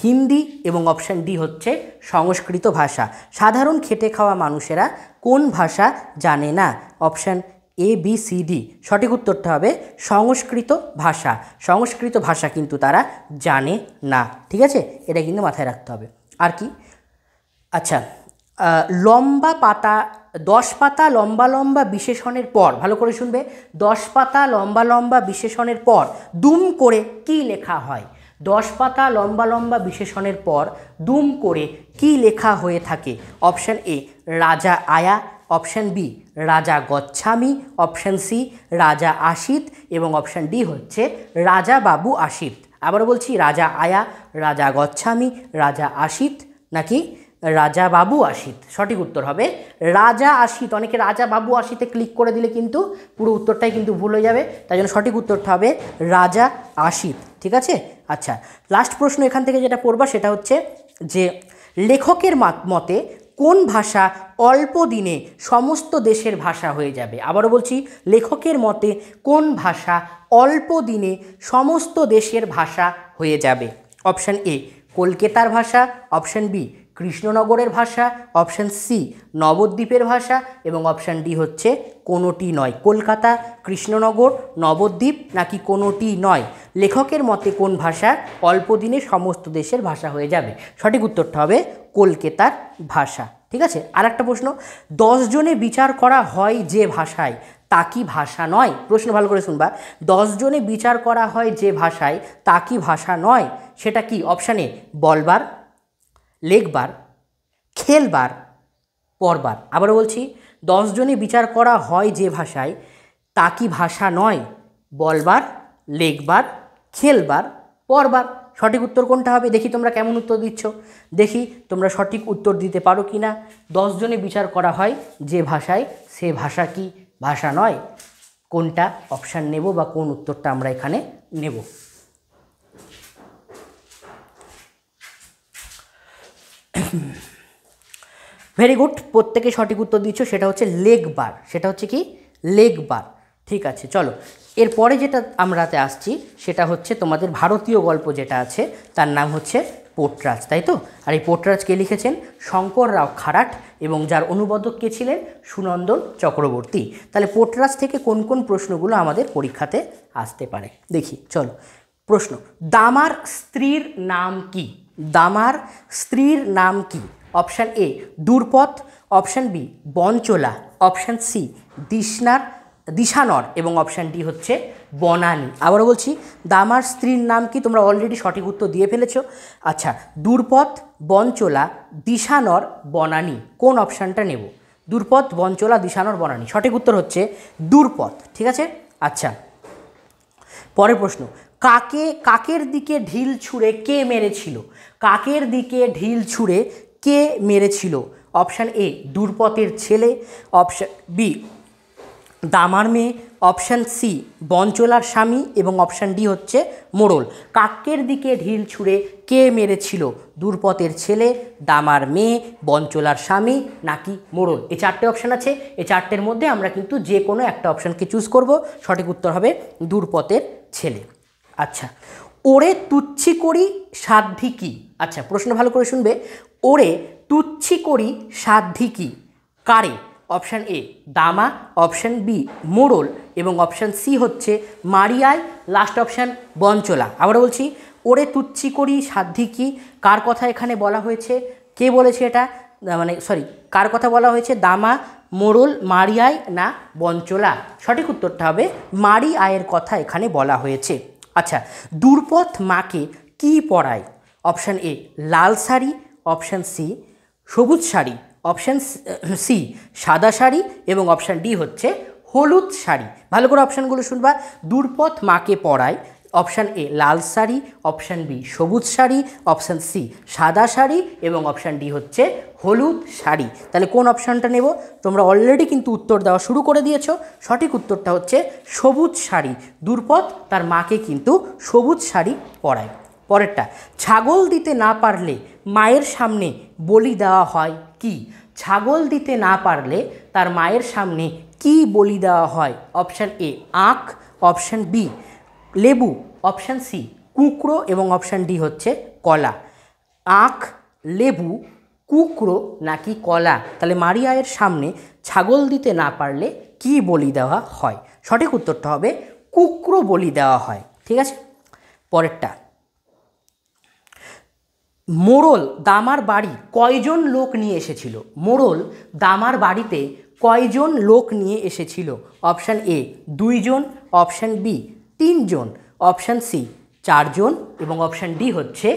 হিন্দি এবং অপশান ডি হচ্ছে সংস্কৃত ভাষা। সাধারণ খেটে খাওয়া মানুষেরা কোন ভাষা জানে না? Option A B C D. সঠিক উত্তরটা হবে সংস্কৃত ভাষা। সংস্কৃত ভাষা কিন্তু তারা জানে না। ঠিক আছে, এটা কিন্তু মাথায় রাখতে হবে। আর কি? আচ্ছা, লম্বা পাতা 10 পাতা লম্বা লম্বা বিশেষণের পর, ভালো করে শুনবে, 10 পাতা লম্বা লম্বা বিশেষণের পর দুম করে কি লেখা হয়? 10 পাতা লম্বা লম্বা বিশেষণের পর দুম করে কি লেখা হয়ে থাকে? অপশান এ রাজা আয়া, অপশান বি রাজা গচ্ছামি, অপশান সি রাজা আসিত এবং অপশান ডি হচ্ছে রাজা বাবু আসিত। আবারও বলছি, রাজা আয়া, রাজা গচ্ছামি, রাজা আসিত নাকি রাজা বাবু আসিত? সঠিক উত্তর হবে রাজা আসিত। অনেকে রাজা বাবু আসিতে ক্লিক করে দিলে কিন্তু পুরো উত্তরটাই কিন্তু ভুল হয়ে যাবে, তাই জন্য সঠিক উত্তরটা হবে রাজা আসিত। ঠিক আছে, আচ্ছা, লাস্ট প্রশ্ন এখান থেকে যেটা পড়বা সেটা হচ্ছে যে লেখকের মতে কোন ভাষা অল্প দিনে সমস্ত দেশের ভাষা হয়ে যাবে? আবারও বলছি, লেখকের মতে কোন ভাষা অল্প দিনে সমস্ত দেশের ভাষা হয়ে যাবে? অপশান এ কলকাতার ভাষা, অপশান বি কৃষ্ণনগরের ভাষা, অপশান সি নবদ্বীপের ভাষা এবং অপশান ডি হচ্ছে কোনোটি নয়। কলকাতা, কৃষ্ণনগর, নবদ্বীপ নাকি কোনোটি নয়? লেখকের মতে কোন ভাষা অল্প দিনে সমস্ত দেশের ভাষা হয়ে যাবে? সঠিক উত্তরটা হবে কলকাতার ভাষা। ঠিক আছে, আর একটা প্রশ্ন, 10 জনে বিচার করা হয় যে ভাষায় তা কি ভাষা নয়? প্রশ্ন ভালো করে শুনবা। 10 জনে বিচার করা হয় যে ভাষায় তা কি ভাষা নয়? সেটা কি? অপশান এ বলবার, লেখবার, খেলবার, পড়বার। আবারও বলছি, 10 জনে বিচার করা হয় যে ভাষায় তা কি ভাষা নয়? বলবার, লেখবার, খেলবার, পড়বার। সঠিক উত্তর কোনটা হবে? দেখি তোমরা কেমন উত্তর দিচ্ছ, দেখি তোমরা সঠিক উত্তর দিতে পারো কি না। 10 জনে বিচার করা হয় যে ভাষায়, সে ভাষা কি ভাষা নয়? কোনটা অপশান নেব বা কোন উত্তরটা আমরা এখানে নেব? ভেরি গুড, প্রত্যেকে সঠিক উত্তর দিচ্ছ। সেটা হচ্ছে লেখবার। সেটা হচ্ছে কি? লেখবার। ঠিক আছে, চলো এরপরে যেটা আমরাতে আসছি সেটা হচ্ছে তোমাদের ভারতীয় গল্প যেটা আছে তার নাম হচ্ছে পোর্টরাজ, তাই তো? আর এই পোর্টরাজ কে লিখেছেন? শঙ্কররাও খারাট, এবং যার অনুবাদক কে ছিলেন? সুনন্দন চক্রবর্তী। তাহলে পোর্টরাজ থেকে কোন কোন প্রশ্নগুলো আমাদের পরীক্ষাতে আসতে পারে দেখি, চলো। প্রশ্ন, দামার স্ত্রীর নাম কি? দামার স্ত্রীর নাম কি? অপশান এ দূর্পথ, অপশান বি বনচোলা, অপশান সি দিশানর এবং অপশান ডি হচ্ছে বনানী। আবারও বলছি, দামার স্ত্রীর নাম কি? তোমরা অলরেডি সঠিক উত্তর দিয়ে ফেলেছো। আচ্ছা, দূর্পথ, বনচোলা, দিশানর, বনানী, কোন অপশানটা নেব? দূর্পথ, বনচোলা, দিশানর, বনানী। সঠিক উত্তর হচ্ছে দূর্পথ। ঠিক আছে, আচ্ছা পরের প্রশ্ন, কাকের দিকে ঢিল ছুঁড়ে কে মেরেছিল? কাকের দিকে ঢিল ছুঁড়ে কে মেরেছিল? অপশান এ দূর্পথের ছেলে, অপশান বি দামার মেয়ে, অপশান সি বনচোলার স্বামী এবং অপশান ডি হচ্ছে মোড়ল। কাকের দিকে ঢিল ছুঁড়ে কে মেরেছিল? দূর্পথের ছেলে, দামার মেয়ে, বনচোলার স্বামী নাকি মোড়ল? এই চারটে অপশান আছে, এই চারটের মধ্যে আমরা কিন্তু যে কোনো একটা অপশানকে চুজ করব। সঠিক উত্তর হবে দূর্পথের ছেলে। আচ্ছা, ওরে তুচ্ছি করি সাধ্যি কি? আচ্ছা, প্রশ্ন ভালো করে শুনবে। ওরে তুচ্ছি করি সাধ্যি কি? কারে? অপশান এ দামা, অপশান বি মোড়ল এবং অপশান সি হচ্ছে মারিয়ায়, লাস্ট অপশান বনচোলা। আবার বলছি, ওরে তুচ্ছি করি সাধ্যি কি, কার কথা এখানে বলা হয়েছে? কে বলেছে এটা? মানে সরি, কার কথা বলা হয়েছে? দামা, মোড়ল, মারিয়ায় না বনচোলা? সঠিক উত্তরটা হবে মারি আয়ের কথা এখানে বলা হয়েছে। আচ্ছা, দূর্পথ মাকে কি পরায়? অপশান এ লাল শাড়ি, অপশান সি সবুজ শাড়ি, অপশান সি সাদা শাড়ি এবং অপশান ডি হচ্ছে হলুদ শাড়ি। ভালো করে অপশানগুলো শুনবা। দূর্পথ মাকে পরায়, অপশান এ লাল শাড়ি, অপশান বি সবুজ শাড়ি, অপশান সি সাদা শাড়ি এবং অপশান ডি হচ্ছে হলুদ শাড়ি। তাহলে কোন অপশানটা নেব? তোমরা অলরেডি কিন্তু উত্তর দেওয়া শুরু করে দিয়েছো। সঠিক উত্তরটা হচ্ছে সবুজ শাড়ি। দূর্পথ তার মাকে কিন্তু সবুজ শাড়ি পরায়। পরেরটা, ছাগল দিতে না পারলে মায়ের সামনে বলি দেওয়া হয় কি? ছাগল দিতে না পারলে তার মায়ের সামনে কি বলি দেওয়া হয়? অপশান এ আখ, অপশান বি লেবু, অপশান সি কুকড়ো এবং অপশান ডি হচ্ছে কলা। আখ, লেবু, কুকড়ো নাকি কলা? তাহলে মারিয়ায়ের সামনে ছাগল দিতে না পারলে কি বলি দেওয়া হয়? সঠিক উত্তরটা হবে কুকড়ো বলি দেওয়া হয়। ঠিক আছে, পরেরটা, মোড়ল দামার বাড়ি কয়জন লোক নিয়ে এসেছিল? মোড়ল দামার বাড়িতে কয়জন লোক নিয়ে এসেছিল? অপশান এ 2 জন, অপশান বি 3 জন, অপশান সি 4 জন এবং অপশান ডি হচ্ছে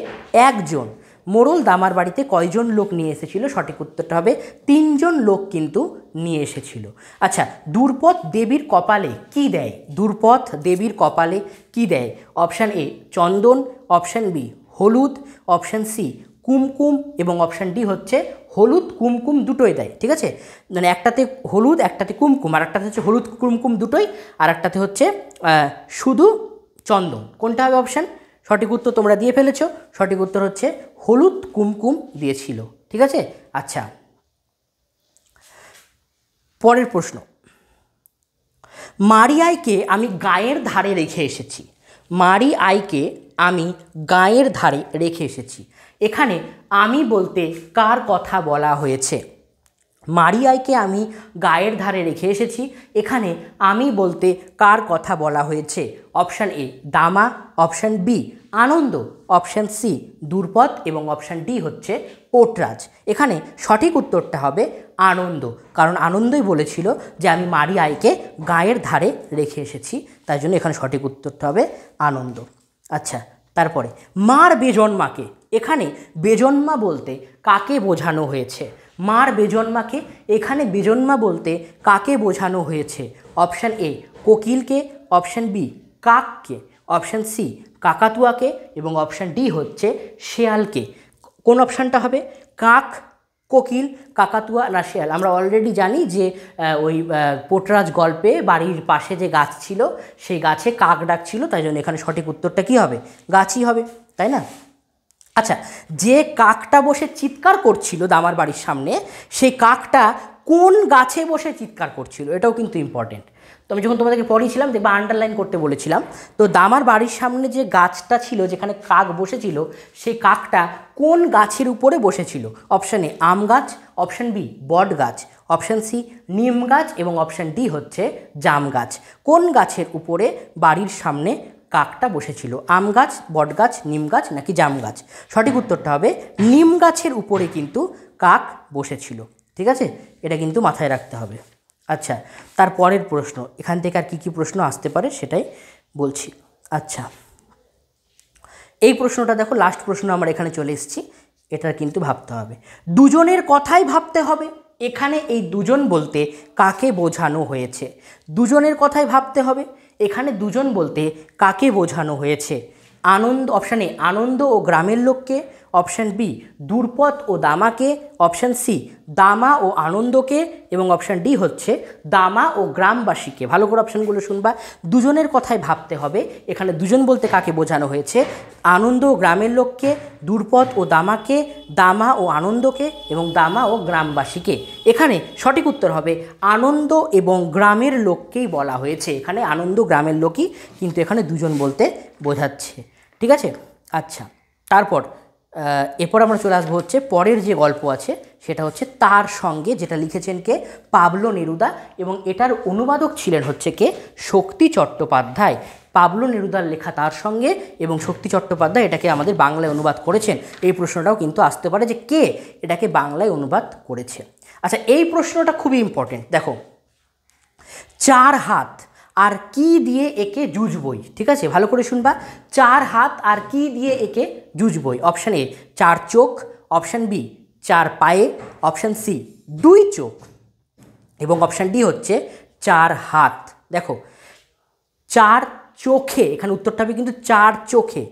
1 জন। মোড়ল দামার বাড়িতে কয়জন লোক নিয়ে এসেছিল? সঠিক উত্তরটা হবে 3 জন লোক কিন্তু নিয়ে এসেছিল। আচ্ছা, দূর্পথ দেবীর কপালে কি দেয়? দূর্পথ দেবীর কপালে কি দেয়? অপশান এ চন্দন, অপশান বি হলুদ, অপশান সি কুমকুম এবং অপশান ডি হচ্ছে হলুদ কুমকুম দুটোই দেয়। ঠিক আছে, মানে একটাতে হলুদ, একটাতে কুমকুম, আর একটাতে হচ্ছে হলুদ কুমকুম দুটোই, আর একটাতে হচ্ছে শুধু চন্দন। কোনটা হবে অপশান? সঠিক উত্তর তোমরা দিয়ে ফেলেছ। সঠিক উত্তর হচ্ছে হলুদ কুমকুম দিয়েছিল। ঠিক আছে, আচ্ছা পরের প্রশ্ন, মারিয়াইকে আমি গায়ের ধারে রেখে এসেছি। মারিয়াইকে আমি গায়ের ধারে রেখে এসেছি। এখানে আমি বলতে কার কথা বলা হয়েছে? মারিয়াইকে আমি গায়ের ধারে রেখে এসেছি, এখানে আমি বলতে কার কথা বলা হয়েছে? অপশান এ দামা, অপশান বি আনন্দ, অপশান সি দূর্পথ এবং অপশান ডি হচ্ছে পোর্টরাজ। এখানে সঠিক উত্তরটা হবে আনন্দ, কারণ আনন্দই বলেছিল যে আমি মারিয়াইকে গায়ের ধারে রেখে এসেছি, তাই জন্য এখানে সঠিক উত্তরটা হবে আনন্দ। আচ্ছা, তারপরে মার বেজন্মাকে, এখানে বেজন্মা বলতে কাকে বোঝানো হয়েছে? মার বেজন্মাকে এখানে বেজন্মা বলতে কাকে বোঝানো হয়েছে? অপশান এ কোকিলকে, অপশান বি কাককে, অপশান সি কাকাতুয়াকে এবং অপশান ডি হচ্ছে শেয়ালকে। কোন অপশানটা হবে? কাক, কোকিল, কাকাতুয়া না শেয়াল? আমরা অলরেডি জানি যে ওই পোটরাজ গল্পে বাড়ির পাশে যে গাছ ছিল সেই গাছে কাক ডাকছিল, তাই জন্য এখানে সঠিক উত্তরটা কী হবে? গাছই হবে, তাই না? আচ্ছা, যে কাকটা বসে চিৎকার করছিল দামার বাড়ির সামনে, সেই কাকটা কোন গাছে বসে চিৎকার করছিল? এটাও কিন্তু ইম্পর্টেন্ট। তো আমি যখন তোমাদেরকে পড়িয়েছিলাম দেখবা আন্ডারলাইন করতে বলেছিলাম। তো দামার বাড়ির সামনে যে গাছটা ছিল যেখানে কাক বসেছিল, সেই কাকটা কোন গাছের উপরে বসেছিল? অপশান এ আম গাছ, অপশান বি বট গাছ, অপশান সি নিম গাছ এবং অপশান ডি হচ্ছে জাম গাছ। কোন গাছের উপরে বাড়ির সামনে কাকটা বসেছিল? আম গাছ, বট গাছ, নিম গাছ নাকি জাম গাছ? সঠিক উত্তরটা হবে নিম গাছের উপরে কিন্তু কাক বসেছিল। ঠিক আছে, এটা কিন্তু মাথায় রাখতে হবে। আচ্ছা, তারপরের প্রশ্ন, এখান থেকে আর কি প্রশ্ন আসতে পারে সেটাই বলছি। আচ্ছা, এই প্রশ্নটা দেখো, লাস্ট প্রশ্ন আমার এখানে চলে এসেছি, এটার কিন্তু ভাবতে হবে। দুজনের কথাই ভাবতে হবে। এখানে এই দুজন বলতে কাকে বোঝানো হয়েছে? দুজনের কথাই ভাবতে হবে। এখানে দুজন বলতে কাকে বোঝানো হয়েছে? আনন্দ, অপশান এ আনন্দ ও গ্রামের লোককে, অপশান বি দুর্পদ ও দামাকে, অপশান সি দামা ও আনন্দকে এবং অপশান ডি হচ্ছে দামা ও গ্রামবাসীকে। ভালো করে অপশানগুলো শুনবা। দুজনের কথাই ভাবতে হবে। এখানে দুজন বলতে কাকে বোঝানো হয়েছে? আনন্দ ও গ্রামের লোককে, দুর্পদ ও দামাকে, দামা ও আনন্দকে এবং দামা ও গ্রামবাসীকে। এখানে সঠিক উত্তর হবে আনন্দ এবং গ্রামের লোককেই বলা হয়েছে। এখানে আনন্দ গ্রামের লোকই কিন্তু এখানে দুজন বলতে বোঝাচ্ছে। ঠিক আছে, আচ্ছা, তারপর এরপর আমরা চলে আসবো হচ্ছে পরের যে গল্প আছে সেটা হচ্ছে তার সঙ্গে, যেটা লিখেছেন কে? পাবলো নেরুদা, এবং এটার অনুবাদক ছিলেন হচ্ছে কে? শক্তি চট্টোপাধ্যায়। পাবলো নেরুদার লেখা তার সঙ্গে এবং শক্তি চট্টোপাধ্যায় এটাকে আমাদের বাংলায় অনুবাদ করেছেন। এই প্রশ্নটাও কিন্তু আসতে পারে যে কে এটাকে বাংলায় অনুবাদ করেছে। আচ্ছা, এই প্রশ্নটা খুবই ইম্পর্টেন্ট। দেখো, চার হাত আর কি দিয়ে একে জুজবই? ঠিক আছে, ভালো করে শুনবা। চার হাত আর কি দিয়ে একে জুজবই? অপশান এ চার চোখ, অপশান বি চার পায়ে, অপশান সি দুই চোখ এবং অপশান ডি হচ্ছে চার হাত। দেখো, চার চোখে, এখানে উত্তরটা হবে কিন্তু চার চোখে।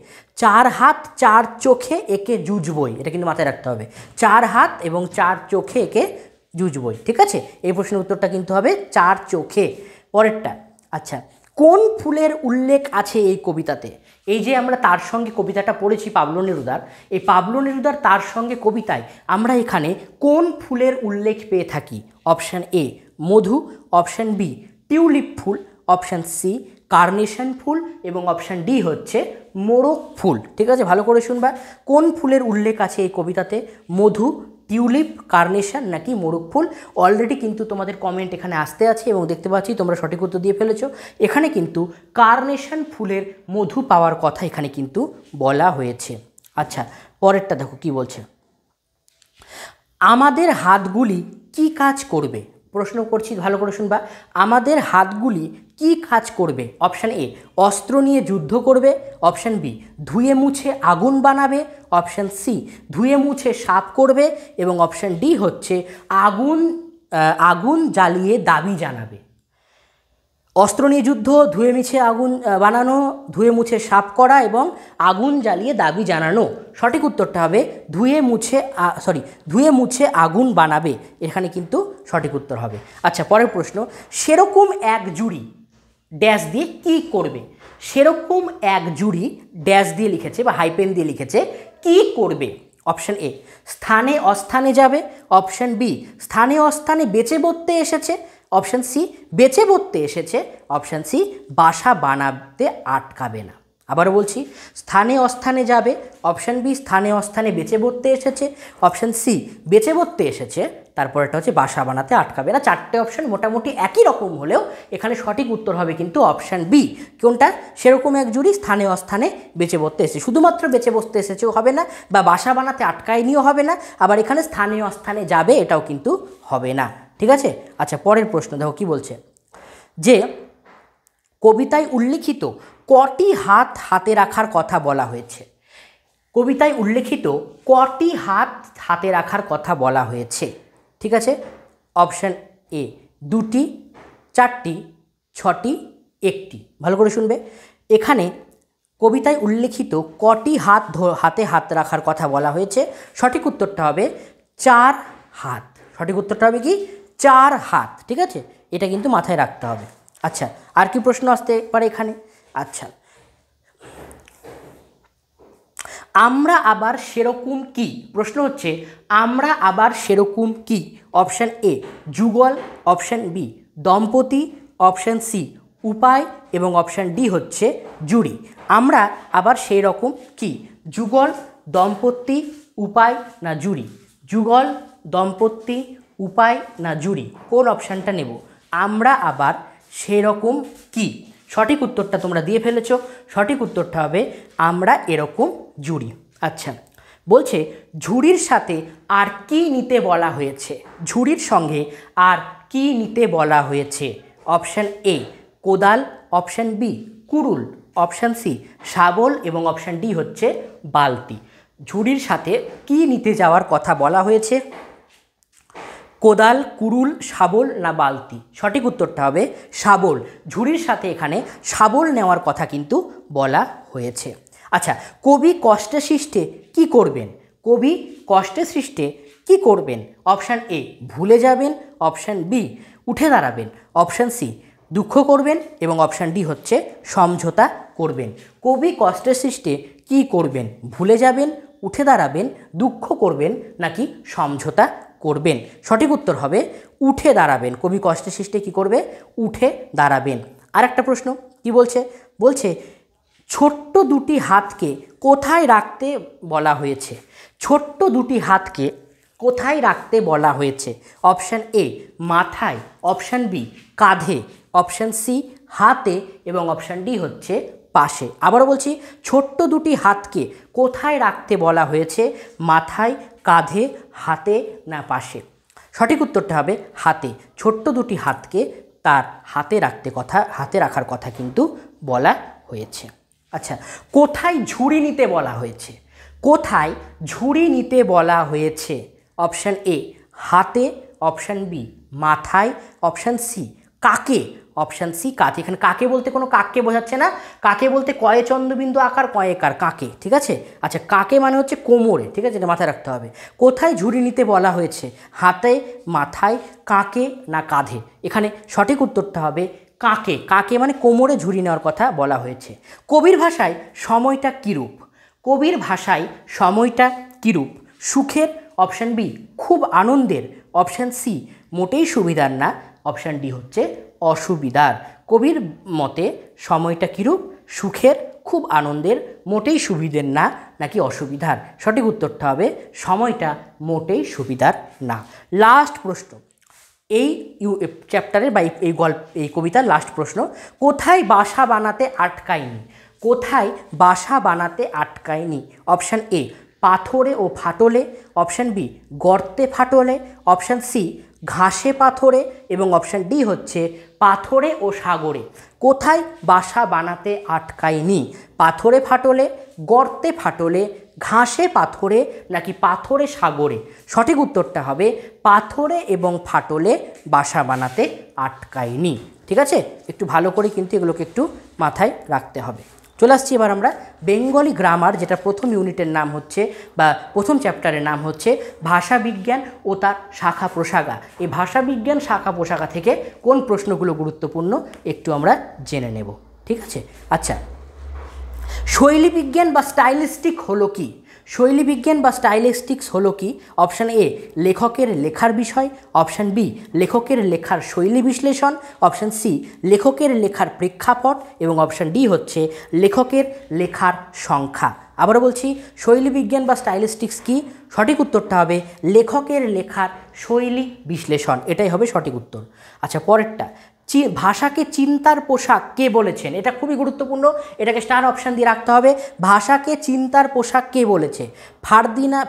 চার হাত চার চোখে একে জুজবই, এটা কিন্তু মাথায় রাখতে হবে। চার হাত এবং চার চোখে একে জুজবই। ঠিক আছে, এই প্রশ্নের উত্তরটা কিন্তু হবে চার চোখে। পরেরটা, আচ্ছা, কোন ফুলের উল্লেখ আছে এই কবিতাতে? এই যে আমরা তার সঙ্গে কবিতাটা পড়েছি পাবলো নেরুদার, এই পাবলো নেরুদার তার সঙ্গে কবিতায় আমরা এখানে কোন ফুলের উল্লেখ পেয়ে থাকি? অপশান এ মধু, অপশান বি টিউলিপ ফুল, অপশান সি কার্নেশন ফুল এবং অপশান ডি হচ্ছে মোরগ ফুল। ঠিক আছে, ভালো করে শুনবা। কোন ফুলের উল্লেখ আছে এই কবিতাতে? মধু, টিউলিপ, কার্নেশন নাকি মোরগ ফুল? অলরেডি কিন্তু তোমাদের কমেন্ট এখানে আসতে আছে এবং দেখতে পাচ্ছি তোমরা সঠিক উত্তর দিয়ে ফেলেছো। এখানে কিন্তু কার্নেশন ফুলের মধু পাওয়ার কথা এখানে কিন্তু বলা হয়েছে। আচ্ছা, পরেরটা দেখো কি বলছে। আমাদের হাতগুলি কি কাজ করবে? প্রশ্ন করছি, ভালো করে শুনবা। আমাদের হাতগুলি কি কাজ করবে? অপশান এ অস্ত্র নিয়ে যুদ্ধ করবে, অপশান বি ধুয়ে মুছে আগুন বানাবে, অপশান সি ধুয়ে মুছে সাফ করবে এবং অপশান ডি হচ্ছে আগুন জ্বালিয়ে দাবি জানাবে। অস্ত্র নিয়ে যুদ্ধ, ধুয়ে মুছে আগুন বানানো, ধুয়ে মুছে সাফ করা এবং আগুন জ্বালিয়ে দাবি জানানো। সঠিক উত্তরটা হবে ধুয়ে মুছে আগুন বানাবে। এখানে কিন্তু সঠিক উত্তর হবে। আচ্ছা, পরের প্রশ্ন, সেরকম এক জুড়ি ড্যাশ দিয়ে কি করবে? সেরকম এক জুড়ি ড্যাশ দিয়ে লিখেছে বা হাইপেন দিয়ে লিখেছে, কি করবে? অপশান এ স্থানে অস্থানে যাবে, অপশান বি স্থানে অস্থানে বেঁচে বসতে এসেছে, অপশান সি বেঁচে বসতে এসেছে, অপশান সি বাসা বানাতে আটকাবে না। আবারও বলছি, স্থানে অস্থানে যাবে, অপশান বি স্থানে অস্থানে বেঁচে বসতে এসেছে, অপশান সি বেঁচে বসতে এসেছে, তারপরেটা হচ্ছে বাসা বানাতে আটকাবে না। চারটে অপশান মোটামুটি একই রকম হলেও এখানে সঠিক উত্তর হবে কিন্তু অপশান বি। কোনটা? সেরকম এক জুড়ি স্থানে অস্থানে বেঁচে বসতে এসেছে। শুধুমাত্র বেঁচে বসতে এসেছেও হবে না বা বাসা বানাতে আটকায়নিও হবে না, আবার এখানে স্থানে অস্থানে যাবে এটাও কিন্তু হবে না। ঠিক আছে, আচ্ছা, পরের প্রশ্ন দেখো কি বলছে, যে কবিতায় উল্লিখিত কটি হাত হাতে রাখার কথা বলা হয়েছে? কবিতায় উল্লিখিত কটি হাত হাতে রাখার কথা বলা হয়েছে? ঠিক আছে, অপশান এ দুটি, চারটি, ছটি একটি। ভালো করে শুনবে, এখানে কবিতায় উল্লেখিত কটি হাতে হাত রাখার কথা বলা হয়েছে? সঠিক উত্তরটা হবে 4 হাত। সঠিক উত্তরটা হবে কি 4 হাত। ঠিক আছে, এটা কিন্তু মাথায় রাখতে হবে। আচ্ছা, আর কি প্রশ্ন আসতে পারে এখানে? আচ্ছা, আমরা আবার সেরকম কি? প্রশ্ন হচ্ছে আমরা আবার সেরকম কি? অপশান এ যুগল, অপশান বি দম্পতি, অপশান সি উপায় এবং অপশান ডি হচ্ছে জুড়ি। আমরা আবার সেই রকম কি? যুগল, দম্পতি, উপায় না জুড়ি? যুগল, দম্পতি, উপায় না জুড়ি? কোন অপশানটা নেব? আমরা আবার সেরকম কি? সঠিক উত্তরটা তোমরা দিয়ে ফেলেছো। সঠিক উত্তরটা হবে আমরা এরকম জুড়ি। আচ্ছা, বলছে ঝুড়ির সাথে আর কি নিতে বলা হয়েছে? ঝুড়ির সঙ্গে আর কি নিতে বলা হয়েছে? অপশান এ কোদাল, অপশান বি কুড়ুল, অপশান সি শাবল এবং অপশান ডি হচ্ছে বালতি। ঝুড়ির সাথে কি নিতে যাওয়ার কথা বলা হয়েছে? কোদাল, কুড়ুল, শাবল না বালতি? সঠিক উত্তরটা হবে শাবল। ঝুড়ির সাথে এখানে শাবল নেওয়ার কথা কিন্তু বলা হয়েছে। আচ্ছা, কবি কষ্টে সৃষ্টে কি করবেন? কবি কষ্টে সৃষ্টে কি করবেন? অপশান এ ভুলে যাবেন, অপশান বি উঠে দাঁড়াবেন, অপশান সি দুঃখ করবেন এবং অপশান ডি হচ্ছে সমঝোতা করবেন। কবি কষ্টে সৃষ্টে কি করবেন? ভুলে যাবেন, উঠে দাঁড়াবেন, দুঃখ করবেন নাকি সমঝোতা করবেন? সঠিক উত্তর হবে উঠে দাঁড়াবেন। কবি কষ্টে সৃষ্টে কি করবে? উঠে দাঁড়াবেন। আর একটা প্রশ্ন কি বলছে? বলছে ছোট্ট দুটি হাতকে কোথায় রাখতে বলা হয়েছে? ছোট্ট দুটি হাতকে কোথায় রাখতে বলা হয়েছে? অপশান এ মাথায়, অপশান বি কাঁধে, অপশান সি হাতে এবং অপশান ডি হচ্ছে পাশে। আবারও বলছি, ছোট্ট দুটি হাতকে কোথায় রাখতে বলা হয়েছে? মাথায়, কাঁধে, হাতে না পাশে? সঠিক উত্তরটা হবে হাতে। ছোট্ট দুটি হাতকে তার হাতে রাখার কথা কিন্তু বলা হয়েছে। আচ্ছা, কোথায় ঝুড়ি নিতে বলা হয়েছে? কোথায় ঝুড়ি নিতে বলা হয়েছে? অপশান এ হাতে, অপশান বি মাথায়, অপশান সি কাকে, অপশান সি কাকে। এখানে কাকে বলতে কোনো কাককে বোঝাচ্ছে না, কাকে বলতে কয়ে চন্দ্রবিন্দু আকার কয়েকার কাকে। ঠিক আছে, আচ্ছা কাকে মানে হচ্ছে কোমরে। ঠিক আছে, এটা মাথায় রাখতে হবে। কোথায় ঝুড়ি নিতে বলা হয়েছে? হাতে, মাথায়, কাকে না কাঁধে? এখানে সঠিক উত্তরটা হবে কাকে। কাকে মানে কোমরে ঝুড়ি নেওয়ার কথা বলা হয়েছে। কবির ভাষায় সময়টা কীরূপ? কবির ভাষায় সময়টা কীরূপ? সুখের, অপশান বি খুব আনন্দের, অপশান সি মোটেই সুবিধার না, অপশান ডি হচ্ছে অসুবিধার। কবির মতে সময়টা কীরূপ? সুখের, খুব আনন্দের, মোটেই সুবিধের না নাকি অসুবিধার? সঠিক উত্তরটা হবে সময়টা মোটেই সুবিধার না। লাস্ট প্রশ্ন এই চ্যাপ্টারের বা এই কবিতার লাস্ট প্রশ্ন, কোথায় বাসা বানাতে আটকায়নি? কোথায় বাসা বানাতে আটকায়নি? অপশান এ পাথরে ও ফাটলে, অপশান বি গর্তে ফাটলে, অপশান সি ঘাসে পাথরে এবং অপশান ডি হচ্ছে পাথরে ও সাগরে। কোথায় বাসা বানাতে আটকায়নি? পাথরে ফাটলে, গর্তে ফাটলে, ঘাসে পাথরে নাকি পাথরে সাগরে? সঠিক উত্তরটা হবে পাথরে এবং ফাটলে বাসা বানাতে আটকায়নি। ঠিক আছে, একটু ভালো করে কিন্তু এগুলোকে একটু মাথায় রাখতে হবে। চলে আসছি এবার আমরা বেঙ্গলি গ্রামার, যেটা প্রথম ইউনিটের নাম হচ্ছে বা প্রথম চ্যাপ্টারের নাম হচ্ছে ভাষাবিজ্ঞান ও তার শাখা প্রশাখা। এই ভাষাবিজ্ঞান শাখা প্রশাখা থেকে কোন প্রশ্নগুলো গুরুত্বপূর্ণ একটু আমরা জেনে নেব। ঠিক আছে, আচ্ছা শৈলীবিজ্ঞান বা স্টাইলিস্টিক হলো কি? শৈলীবিজ্ঞান বা স্টাইলিস্টিক্স হলো কি? অপশান এ লেখকের লেখার বিষয়, অপশান বি লেখকের লেখার শৈলী বিশ্লেষণ, অপশান সি লেখকের লেখার প্রেক্ষাপট এবং অপশান ডি হচ্ছে লেখকের লেখার সংখ্যা। আবারও বলছি, শৈলীবিজ্ঞান বা স্টাইলিস্টিক্স কি? সঠিক উত্তরটা হবে লেখকের লেখার শৈলী বিশ্লেষণ, এটাই হবে সঠিক উত্তর। আচ্ছা পরেরটা, ভাষাকে চিন্তার পোশাক কে বলেছেন? এটা খুবই গুরুত্বপূর্ণ, এটাকে স্টার অপশান দিয়ে রাখতে হবে। ভাষাকে চিন্তার পোশাক কে বলেছে?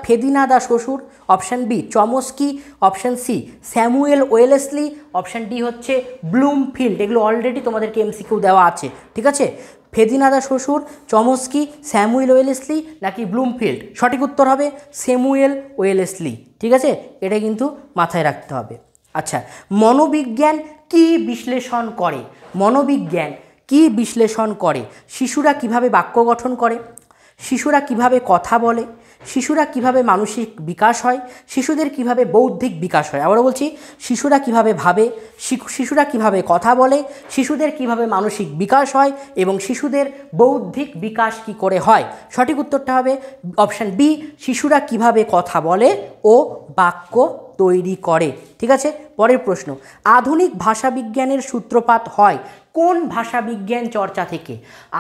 Ferdinand de Saussure, option B Chomsky, option C Samuel Wellesley, option D হচ্ছে ব্লুমফিল্ড। এগুলো অলরেডি তোমাদেরকে এমসিকিউ দেওয়া আছে। ঠিক আছে, Ferdinand de Saussure, Chomsky, Samuel Wellesley নাকি ব্লুমফিল্ড? সঠিক উত্তর হবে স্যামুয়েল ওয়েলেসলি। ঠিক আছে, এটা কিন্তু মাথায় রাখতে হবে। আচ্ছা, মনোবিজ্ঞান কি বিশ্লেষণ করে? মনোবিজ্ঞান কি বিশ্লেষণ করে? শিশুরা কিভাবে বাক্য গঠন করে, শিশুরা কিভাবে কথা বলে, শিশুরা কিভাবে মানসিক বিকাশ হয়, শিশুদের কিভাবে বৌদ্ধিক বিকাশ হয়। আবারও বলছি, শিশুরা কিভাবে ভাবে, শিশুরা কিভাবে কথা বলে, শিশুদের কিভাবে মানসিক বিকাশ হয় এবং শিশুদের বৌদ্ধিক বিকাশ কি করে হয়। সঠিক উত্তরটা হবে অপশান বি, শিশুরা কিভাবে কথা বলে ও বাক্য তৈরি করে। ঠিক আছে, পরের প্রশ্ন, আধুনিক ভাষাবিজ্ঞানের সূত্রপাত হয় কোন ভাষাবিজ্ঞান চর্চা থেকে?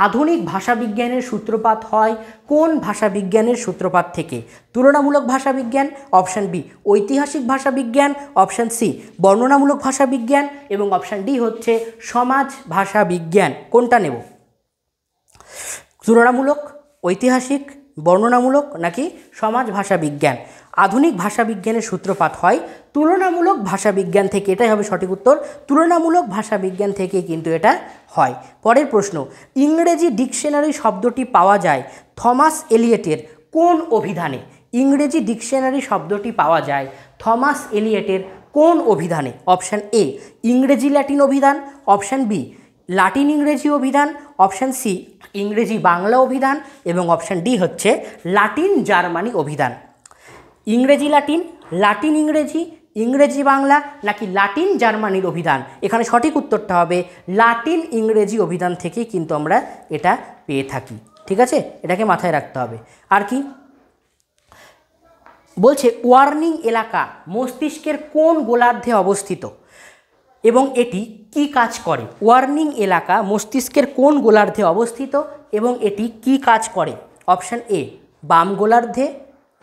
আধুনিক ভাষাবিজ্ঞানের সূত্রপাত হয় কোন ভাষাবিজ্ঞানের সূত্রপাত থেকে? তুলনামূলক ভাষাবিজ্ঞান, অপশান বি ঐতিহাসিক ভাষাবিজ্ঞান, অপশান সি বর্ণনামূলক ভাষাবিজ্ঞান এবং অপশান ডি হচ্ছে সমাজ ভাষাবিজ্ঞান। কোনটা নেব? তুলনামূলক, ঐতিহাসিক, বর্ণনামূলক নাকি সমাজ ভাষাবিজ্ঞান? আধুনিক ভাষাবিজ্ঞানের সূত্রপাত হয় তুলনামূলক ভাষাবিজ্ঞান থেকে, এটাই হবে সঠিক উত্তর। তুলনামূলক ভাষাবিজ্ঞান থেকে কিন্তু এটা হয়। পরের প্রশ্ন, ইংরেজি ডিকশনারি শব্দটি পাওয়া যায় থমাস এলিয়টের কোন অভিধানে? ইংরেজি ডিকশনারি শব্দটি পাওয়া যায় থমাস এলিয়টের কোন অভিধানে? অপশান এ ইংরেজি ল্যাটিন অভিধান, অপশান বি লাটিন ইংরেজি অভিধান, অপশান সি ইংরেজি বাংলা অভিধান এবং অপশান ডি হচ্ছে লাটিন জার্মানি অভিধান। ইংরেজি লাটিন, লাটিন ইংরেজি, ইংরেজি বাংলা নাকি লাটিন জার্মানির অভিধান? এখানে সঠিক উত্তরটা হবে লাটিন ইংরেজি অভিধান থেকে কিন্তু আমরা এটা পেয়ে থাকি। ঠিক আছে, এটাকে মাথায় রাখতে হবে। আর কি বলছে, ওয়ার্নিং এলাকা মস্তিষ্কের কোন গোলার্ধে অবস্থিত এবং এটি কি কাজ করে? ওয়ার্নিং এলাকা মস্তিষ্কের কোন গোলার্ধে অবস্থিত এবং এটি কি কাজ করে? অপশান এ বাম গোলার্ধে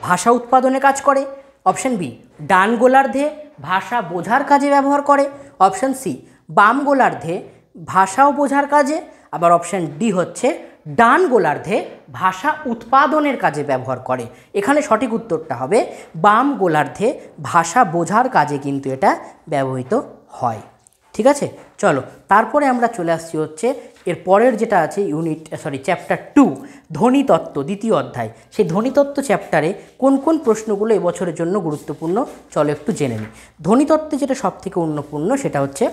ভাষা উৎপাদনে কাজ করে, অপশান বি ডান গোলার্ধে ভাষা বোঝার কাজে ব্যবহার করে, অপশান সি বাম গোলার্ধে ভাষাও বোঝার কাজে, আবার অপশান ডি হচ্ছে ডান গোলার্ধে ভাষা উৎপাদনের কাজে ব্যবহার করে। এখানে সঠিক উত্তরটা হবে বাম গোলার্ধে ভাষা বোঝার কাজে কিন্তু এটা ব্যবহৃত হয়। ঠিক আছে, চলো তারপরে আমরা চলে আসছি হচ্ছে এর পরের যেটা আছে চ্যাপ্টার 2 ধ্বনিতত্ত্ব, দ্বিতীয় অধ্যায়। সেই ধ্বনিতত্ত্ব চ্যাপ্টারে কোন কোন প্রশ্নগুলো এবছরের জন্য গুরুত্বপূর্ণ চলো একটু জেনে নিই। ধ্বনিতত্ত্বে যেটা সবথেকে গুরুত্বপূর্ণ সেটা হচ্ছে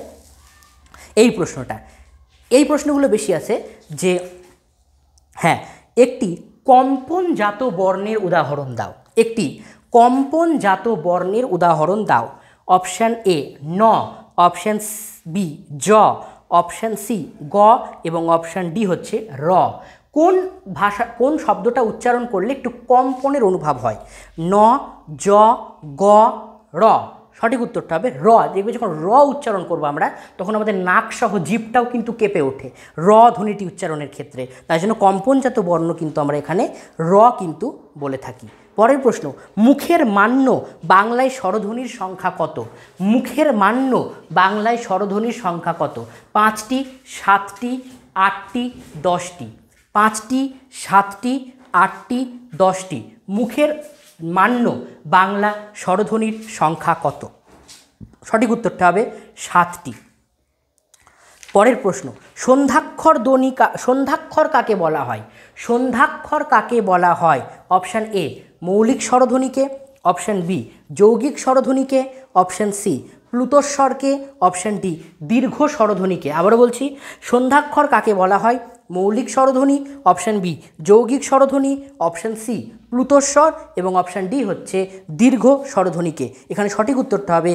এই প্রশ্নটা। এই প্রশ্নগুলো বেশি আছে যে হ্যাঁ, একটি কম্পনজাত বর্ণের উদাহরণ দাও, একটি কম্পনজাত বর্ণের উদাহরণ দাও। অপশান এ ন, অপশান বি জ, অপশান সি গ এবং অপশান ডি হচ্ছে র। কোন শব্দটা উচ্চারণ করলে একটু কম্পনের অনুভব হয়? ন, জ, গ, র। সঠিক উত্তরটা হবে র। দেখবে যখন র উচ্চারণ করবো আমরা তখন আমাদের নাক সহ জিভটাও কিন্তু কেঁপে ওঠে র ধ্বনিটি উচ্চারণের ক্ষেত্রে, তাই জন্য কম্পনজাত বর্ণ কিন্তু আমরা এখানে র কিন্তু বলে থাকি। পরের প্রশ্ন, মুখের মান্য বাংলায় স্বরধ্বনির সংখ্যা কত? মুখের মান্য বাংলায় স্বরধ্বনির সংখ্যা কত? 5টি, 7টি, 8টি, 10টি? 5টি, 7টি, 8টি, 10টি? মুখের মান্য বাংলা স্বরধ্বনির সংখ্যা কত? সঠিক উত্তরটা হবে 7টি। পরের প্রশ্ন, সন্ধ্যাক্ষর কাকে বলা হয়? সন্ধ্যাক্ষর কাকে বলা হয়? অপশান এ মৌলিক স্বরধ্বনিকে, অপশান বি যৌগিক স্বরধ্বনিকে, অপশান সি প্লুতস্বরকে, অপশান ডি দীর্ঘ স্বরধ্বনিকে। আবারও বলছি, সন্ধ্যাক্ষর কাকে বলা হয়? মৌলিক স্বরধ্বনি, অপশান বি যৌগিক স্বরধ্বনি, অপশান সি প্লুতস্বর এবং অপশান ডি হচ্ছে দীর্ঘ স্বরধ্বনিকে। এখানে সঠিক উত্তরটা হবে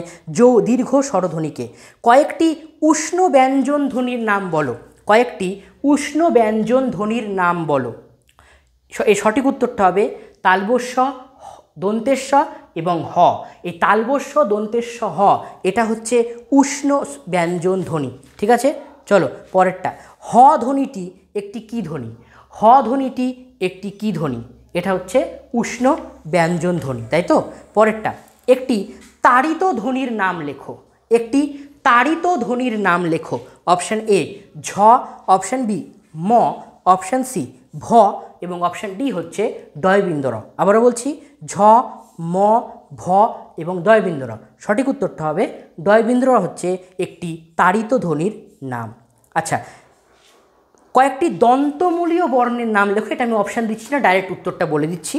দীর্ঘ স্বরধ্বনিকে। কয়েকটি উষ্ণ ব্যঞ্জন ধ্বনির নাম বলো, কয়েকটি উষ্ণ ব্যঞ্জন ধ্বনির নাম বলো। এই সঠিক উত্তরটা হবে তালবস্য, দন্তেস্ব এবং হ। এই তালবস্য, দন্তেস্ব, হ এটা হচ্ছে উষ্ণ ব্যঞ্জন ধ্বনি। ঠিক আছে, চলো পরেরটা। হ ধ্বনিটি একটি কী ধ্বনি? হ ধ্বনিটি একটি কী ধ্বনি? এটা হচ্ছে উষ্ণ ব্যঞ্জন ধ্বনি, তাই তো। পরেরটা, একটি তাড়িত ধ্বনির নাম লেখো, একটি তাড়িত ধ্বনির নাম লেখো। অপশান এ ঝ, অপশান বি ম, অপশান সি ভ এবং অপশান ডি হচ্ছে ডয়বিন্দর। আবারও বলছি, ঝ, ম, ভ এবং ডয়বিন্দর। সঠিক উত্তরটা হবে ডয়বিন্দর হচ্ছে একটি তাড়িত ধ্বনির নাম। আচ্ছা, কয়েকটি দন্তমূলীয় বর্ণের নাম লেখো। এটা আমি অপশান দিচ্ছি না, ডাইরেক্ট উত্তরটা বলে দিচ্ছি।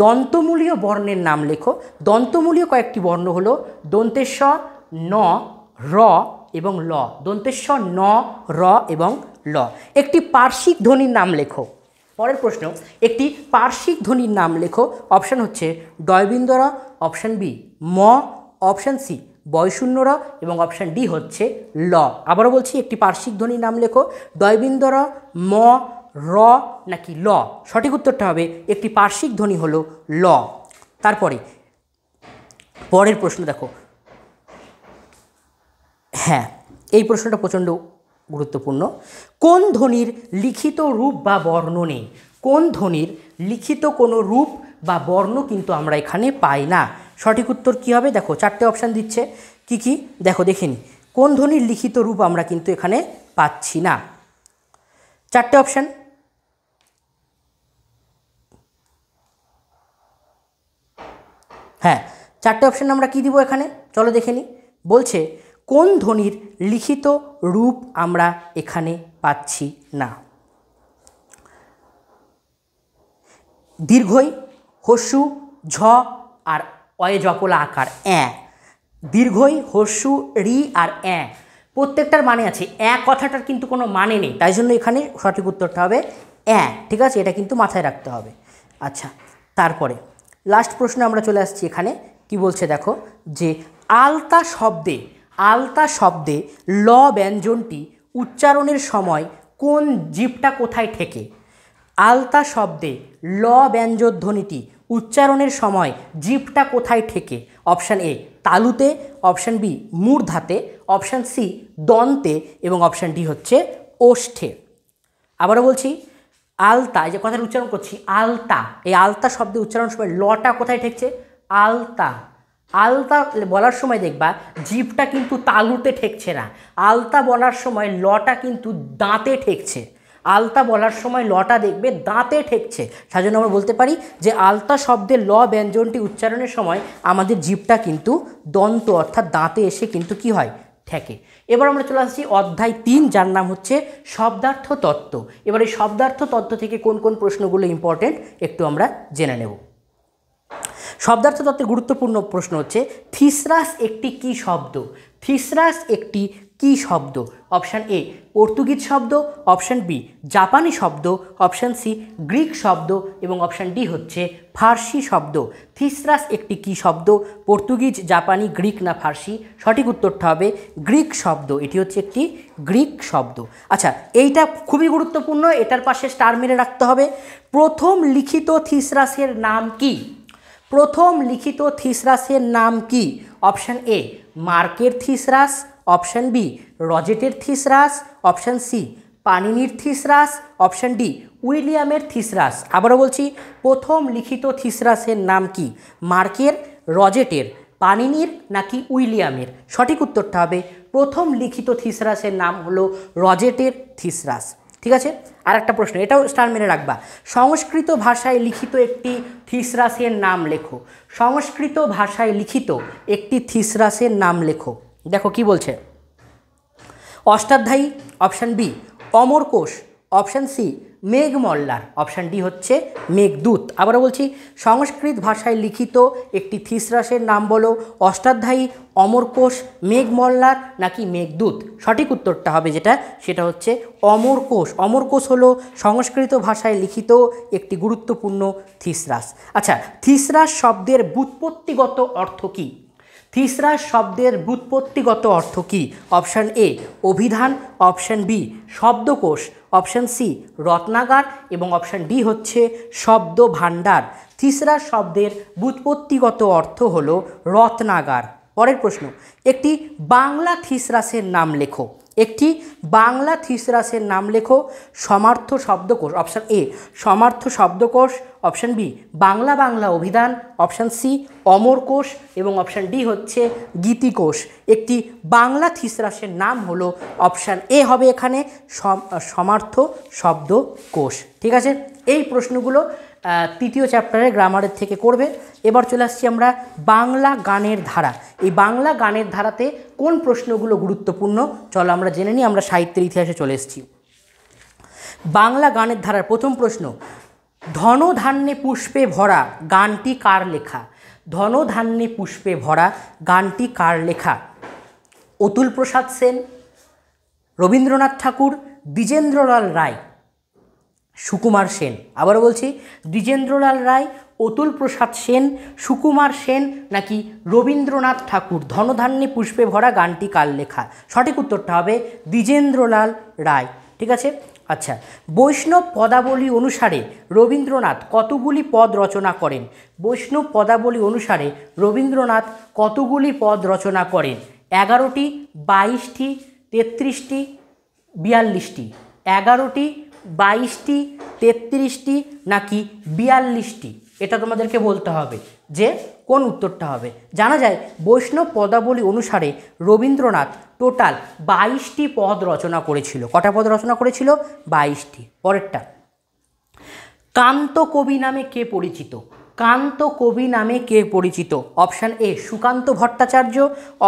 দন্তমূলীয় বর্ণের নাম লেখো। দন্তমূলীয় কয়েকটি বর্ণ হলো দন্তেস্ব, ন, র এবং ল, দন্তেশ্ব ন, র এবং ল। একটি পার্শ্বিক ধ্বনির নাম লেখো। পরের প্রশ্ন, একটি পার্শ্বিক ধ্বনির নাম লেখো। অপশান হচ্ছে ডয়বিন্দু র, অপশান বি ম, অপশান সি বয়শূন্য র এবং অপশান ডি হচ্ছে ল। আবারও বলছি, একটি পার্শ্বিক ধ্বনির নাম লেখো। ডয়বিন্দু র, ম, র নাকি ল? সঠিক উত্তরটা হবে একটি পার্শ্বিক ধ্বনি হলো ল। তারপরে পরের প্রশ্ন দেখো, হ্যাঁ এই প্রশ্নটা প্রচণ্ড গুরুত্বপূর্ণ। কোন ধ্বনির লিখিত রূপ বা বর্ণ নেই? কোন ধ্বনির লিখিত কোনো রূপ বা বর্ণ কিন্তু আমরা এখানে পাই না? সঠিক উত্তর কী হবে? দেখো চারটে অপশান দিচ্ছে, কি কি দেখো দেখে নি। কোন ধ্বনির লিখিত রূপ আমরা কিন্তু এখানে পাচ্ছি না? চারটে অপশান, হ্যাঁ চারটে অপশান আমরা কি দিব এখানে, চলো দেখে নিই। বলছে কোন ধ্বনির লিখিত রূপ আমরা এখানে পাচ্ছি না? দীর্ঘই, হস্যু, ঝ আর অয়ে জপলা আকার অ্যা। দীর্ঘই, হস্যু, রি আর অ্যা, প্রত্যেকটার মানে আছে। কথাটার কিন্তু কোনো মানে নেই, তাই জন্য এখানে সঠিক উত্তরটা হবে অ্যা। ঠিক আছে, এটা কিন্তু মাথায় রাখতে হবে। আচ্ছা, তারপরে লাস্ট প্রশ্নে আমরা চলে আসছি। এখানে কি বলছে দেখো, যে আলতা শব্দে ল ব্যঞ্জনটি উচ্চারণের সময় কোন জিভটা কোথায় ঠেকে? আলতা শব্দে ল ব্যঞ্জনধ্বনিটি উচ্চারণের সময় জিভটা কোথায় ঠেকে? অপশান এ তালুতে, অপশান বি মূর্ধাতে, অপশান সি দন্তে এবং অপশান ডি হচ্ছে ওষ্ঠে। আবারও বলছি, আলতা, এই যে কথাটা উচ্চারণ করছি আলতা, এই আলতা শব্দে উচ্চারণের সময় লটা কোথায় ঠেকছে? আলতা। আলতা বলার সময় দেখবা জিভটা কিন্তু তালুতে ঠেকছে না, আলতা বলার সময় লটা কিন্তু দাঁতে ঠেকছে। আলতা বলার সময় লটা দেখবে দাঁতে ঠেকছে, সেজন্য আমরা বলতে পারি যে আলতা শব্দের ল ব্যঞ্জনটি উচ্চারণের সময় আমাদের জিভটা কিন্তু দন্ত অর্থাৎ দাঁতে এসে কিন্তু কি হয়? ঠেকে। এবার আমরা চলে আসছি অধ্যায় 3, যার নাম হচ্ছে শব্দার্থ তত্ত্ব। এবার এই শব্দার্থ তত্ত্ব থেকে কোন কোন প্রশ্নগুলো ইম্পর্টেন্ট একটু আমরা জেনে নেব। শব্দার্থ তত্ত্বের গুরুত্বপূর্ণ প্রশ্ন হচ্ছে থিসরাস একটি কি শব্দ? থিসরাস একটি কি শব্দ? অপশান এ পর্তুগিজ শব্দ, অপশান বি জাপানি শব্দ, অপশান সি গ্রিক শব্দ এবং অপশান ডি হচ্ছে ফার্সি শব্দ। থিসরাস একটি কি শব্দ? পর্তুগিজ, জাপানি, গ্রিক না ফার্সি? সঠিক উত্তরটা হবে গ্রিক শব্দ। এটি হচ্ছে একটি গ্রিক শব্দ। আচ্ছা, এইটা খুবই গুরুত্বপূর্ণ, এটার পাশে স্টার মেরে রাখতে হবে। প্রথম লিখিত থিসরাসের নাম কি? প্রথম লিখিত থিসরাসের নাম কি? অপশান এ মার্কের থিসরাস, অপশান বি রজেটের থিসরাস, অপশান সি পানিনির থিসরাস, অপশান ডি উইলিয়ামের থিসরাস। আবারও বলছি, প্রথম লিখিত থিসরাসের নাম কি? মার্কের, রজেটের, পানিনির নাকি উইলিয়ামের? সঠিক উত্তরটা হবে প্রথম লিখিত থিসরাসের নাম হলো রজেটের থিসরাস। ঠিক আছে, আর একটা প্রশ্ন, এটাও স্টার মেরে রাখবা। সংস্কৃত ভাষায় লিখিত একটি থিসরাসের নাম লেখো। সংস্কৃত ভাষায় লিখিত একটি থিসরাসের নাম লেখো। দেখো কি বলছে, Ashtadhyayi, option B Amarakosha, option C Meghamallar, option D হচ্ছে মেঘদূত। আবারও বলছি, সংস্কৃত ভাষায় লিখিত একটি থিসরাসের নাম বলো, অষ্টাধ্যায়ী, অমরকোষ, মেঘমল্লার নাকি মেঘদূত? সঠিক উত্তরটা হবে যেটা, সেটা হচ্ছে অমরকোষ। অমরকোষ হলো সংস্কৃত ভাষায় লিখিত একটি গুরুত্বপূর্ণ থিসরাস। আচ্ছা, থিসরাস শব্দের ব্যুৎপত্তিগত অর্থ কী? থিসরাস শব্দের ব্যুৎপত্তিগত অর্থ কী? অপশান এ অভিধান, অপশান বি শব্দকোষ, অপশান সি রত্নাগার এবং অপশান ডি হচ্ছে শব্দ ভাণ্ডার। থিসরাস শব্দের ব্যুৎপত্তিগত অর্থ হলো রত্নাগার। পরের প্রশ্ন, একটি বাংলা থিসরাসের নাম লেখো। একটি বাংলা থিসরাসের নাম লেখো। সমার্থ শব্দকোষ, অপশান এ সমার্থ শব্দকোষ, অপশান বি বাংলা বাংলা অভিধান, অপশান সি অমরকোষ এবং অপশান ডি হচ্ছে গীতিকোষ। একটি বাংলা থিসরাসের নাম হলো অপশান এ হবে এখানে সমার্থ শব্দকোষ। ঠিক আছে, এই প্রশ্নগুলো তৃতীয় চ্যাপ্টারের গ্রামারের থেকে করবে। এবার চলে আসছি আমরা বাংলা গানের ধারা। এই বাংলা গানের ধারাতে কোন প্রশ্নগুলো গুরুত্বপূর্ণ চলো আমরা জেনে নিই। আমরা সাহিত্যের ইতিহাসে চলে এসেছি। বাংলা গানের ধারার প্রথম প্রশ্ন, ধনধান্যে পুষ্পে ভরা গানটি কার লেখা? ধনধান্যে পুষ্পে ভরা গানটি কার লেখা? অতুল প্রসাদ সেন, রবীন্দ্রনাথ ঠাকুর, দ্বিজেন্দ্রলাল রায়, সুকুমার সেন। আবারও বলছি, দ্বিজেন্দ্রলাল রায়, অতুল প্রসাদ সেন, সুকুমার সেন নাকি রবীন্দ্রনাথ ঠাকুর। ধনধান্যে পুষ্পে ভরা গানটি কার লেখা? সঠিক উত্তরটা হবে দ্বিজেন্দ্রলাল রায়। ঠিক আছে। আচ্ছা, বৈষ্ণব পদাবলী অনুসারে রবীন্দ্রনাথ কতগুলি পদ রচনা করেন? বৈষ্ণব পদাবলী অনুসারে রবীন্দ্রনাথ কতগুলি পদ রচনা করেন? 11টি, 22টি, 33টি, 42টি। 11টি, 22টি, 33টি নাকি 42টি? এটা তোমাদেরকে বলতে হবে যে কোন উত্তরটা হবে। জানা যায় বৈষ্ণব পদাবলী অনুসারে রবীন্দ্রনাথ টোটাল 22টি পদ রচনা করেছিল। কটা পদ রচনা করেছিল? 22টি। পরেরটা, কান্ত কবি নামে কে পরিচিত? কান্ত কবি নামে কে পরিচিত? Option A Sukanta Bhattacharya,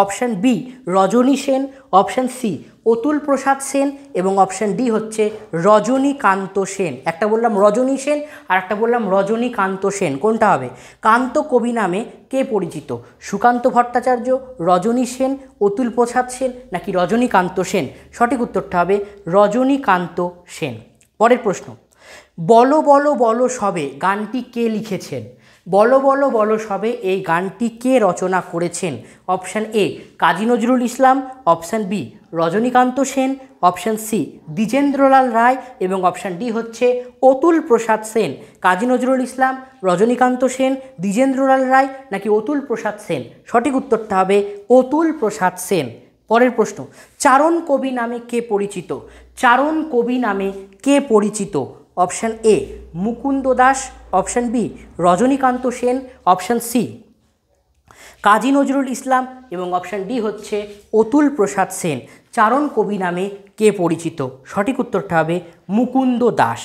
option B Rajani Sen, option C Atul Prasad Sen এবং অপশান ডি হচ্ছে রজনীকান্ত সেন। একটা বললাম রজনী সেন আর একটা বললাম রজনীকান্ত সেন, কোনটা হবে? কান্ত কবি নামে কে পরিচিত? সুকান্ত ভট্টাচার্য, রজনী সেন, অতুল প্রসাদ সেন নাকি রজনীকান্ত সেন? সঠিক উত্তরটা হবে রজনীকান্ত সেন। পরের প্রশ্ন, বলো বলো বলো সবে গানটি কে লিখেছেন? বলো বলো বলো সবে এই গানটি কে রচনা করেছেন? Option A Kazi Nazrul Islam, option B Rajanikanta Sen, option C Dwijendralal Ray এবং অপশান ডি হচ্ছে অতুল প্রসাদ সেন। কাজী নজরুল ইসলাম, রজনীকান্ত সেন, দ্বিজেন্দ্রলাল রায় নাকি অতুল প্রসাদ সেন? সঠিক উত্তরটা হবে অতুল প্রসাদ সেন। পরের প্রশ্ন, চারণ কবি নামে কে পরিচিত? চারণ কবি নামে কে পরিচিত? Option A Mukunda Das, option B Rajanikanta Sen, option C Kazi Nazrul Islam এবং অপশান ডি হচ্ছে অতুল প্রসাদ সেন। চারণ কবি নামে কে পরিচিত? সঠিক উত্তরটা হবে মুকুন্দ দাস।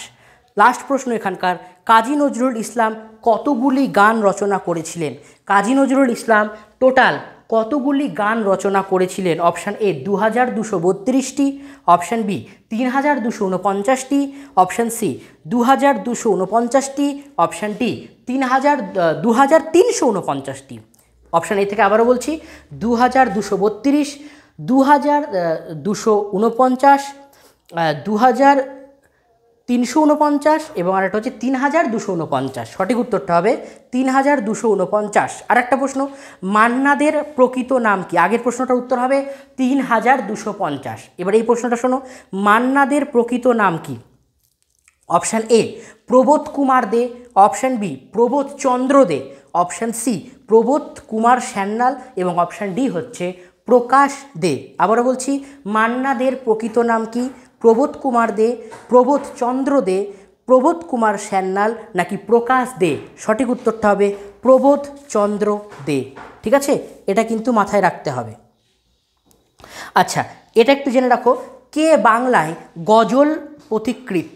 লাস্ট প্রশ্ন এখানকার, কাজী নজরুল ইসলাম কতগুলি গান রচনা করেছিলেন? কাজী নজরুল ইসলাম টোটাল কতগুলি গান রচনা করেছিলেন? অপশান এ 2232টি, অপশান বি 3249টি, অপশান সি 2249টি, অপশান ডি 2349টি। অপশান এ থেকে আবারও বলছি, 2232, 2249, 2349 এবং আরেকটা হচ্ছে 3249। সঠিক উত্তরটা হবে 3249। আর একটা প্রশ্ন, মান্নাদের প্রকৃত নাম কি? আগের প্রশ্নটার উত্তর হবে 3250। এবার এই প্রশ্নটা শোনো, মান্নাদের প্রকৃত নাম কি? Option A Prabodh Kumar Dey, option B Prabodh Chandra Dey, option C Prabodh Kumar Sanyal এবং অপশান ডি হচ্ছে প্রকাশ দে। আবারও বলছি, মান্নাদের প্রকৃত নাম কি? প্রবোধ কুমার দে, প্রবোধ চন্দ্র দে, প্রবোধ কুমার সান্যাল নাকি প্রকাশ দে? সঠিক উত্তরটা হবে প্রবোধ চন্দ্র দে। ঠিক আছে, এটা কিন্তু মাথায় রাখতে হবে। আচ্ছা, এটা একটু জেনে রাখো, কে বাংলায় গজল পথিকৃৎ?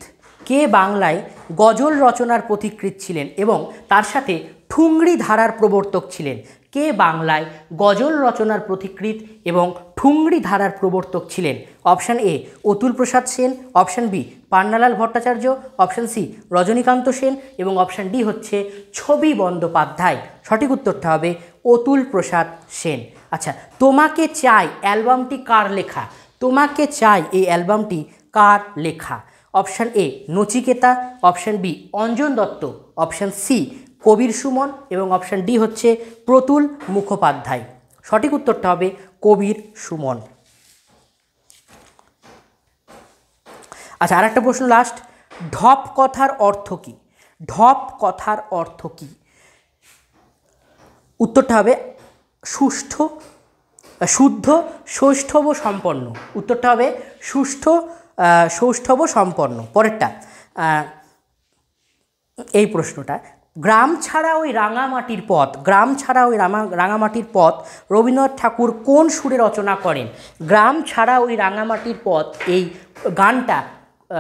কে বাংলায় গজল রচনার পথিকৃৎ ছিলেন এবং তার সাথে ঠুংরি ধারার প্রবর্তক ছিলেন? কে বাংলায় গজল রচনার পথিকৃৎ এবং ঠুংরি ধারার প্রবর্তক ছিলেন? Option A Atul Prasad Sen, option B Pannalal Bhattacharya, option C Rajanikanta Sen এবং অপশান ডি হচ্ছে ছবি বন্দ্যোপাধ্যায়। সঠিক উত্তরটা হবে অতুল প্রসাদ সেন। আচ্ছা, তোমাকে চাই অ্যালবামটি কার লেখা? তোমাকে চাই এই অ্যালবামটি কার লেখা? Option A Nachiketa, option B Anjan Dutt, option C Kabir Suman এবং অপশান ডি হচ্ছে প্রতুল মুখোপাধ্যায়। সঠিক উত্তরটা হবে কবির সুমন। আচ্ছা, আর একটা প্রশ্ন লাস্ট, ঢপ কথার অর্থ কী? ঢপ কথার অর্থ কী? উত্তরটা হবে সুষ্ঠু, শুদ্ধ, সৌষ্ঠব সম্পন্ন। উত্তরটা হবে সুষ্ঠু, সৌষ্ঠব সম্পন্ন। পরেরটা, এই প্রশ্নটা, গ্রাম ছাড়া ওই রাঙামাটির পথ, গ্রাম ছাড়া ওই রাঙামাটির পথ রবীন্দ্রনাথ ঠাকুর কোন সুরে রচনা করেন? গ্রাম ছাড়া ওই রাঙামাটির পথ এই গানটা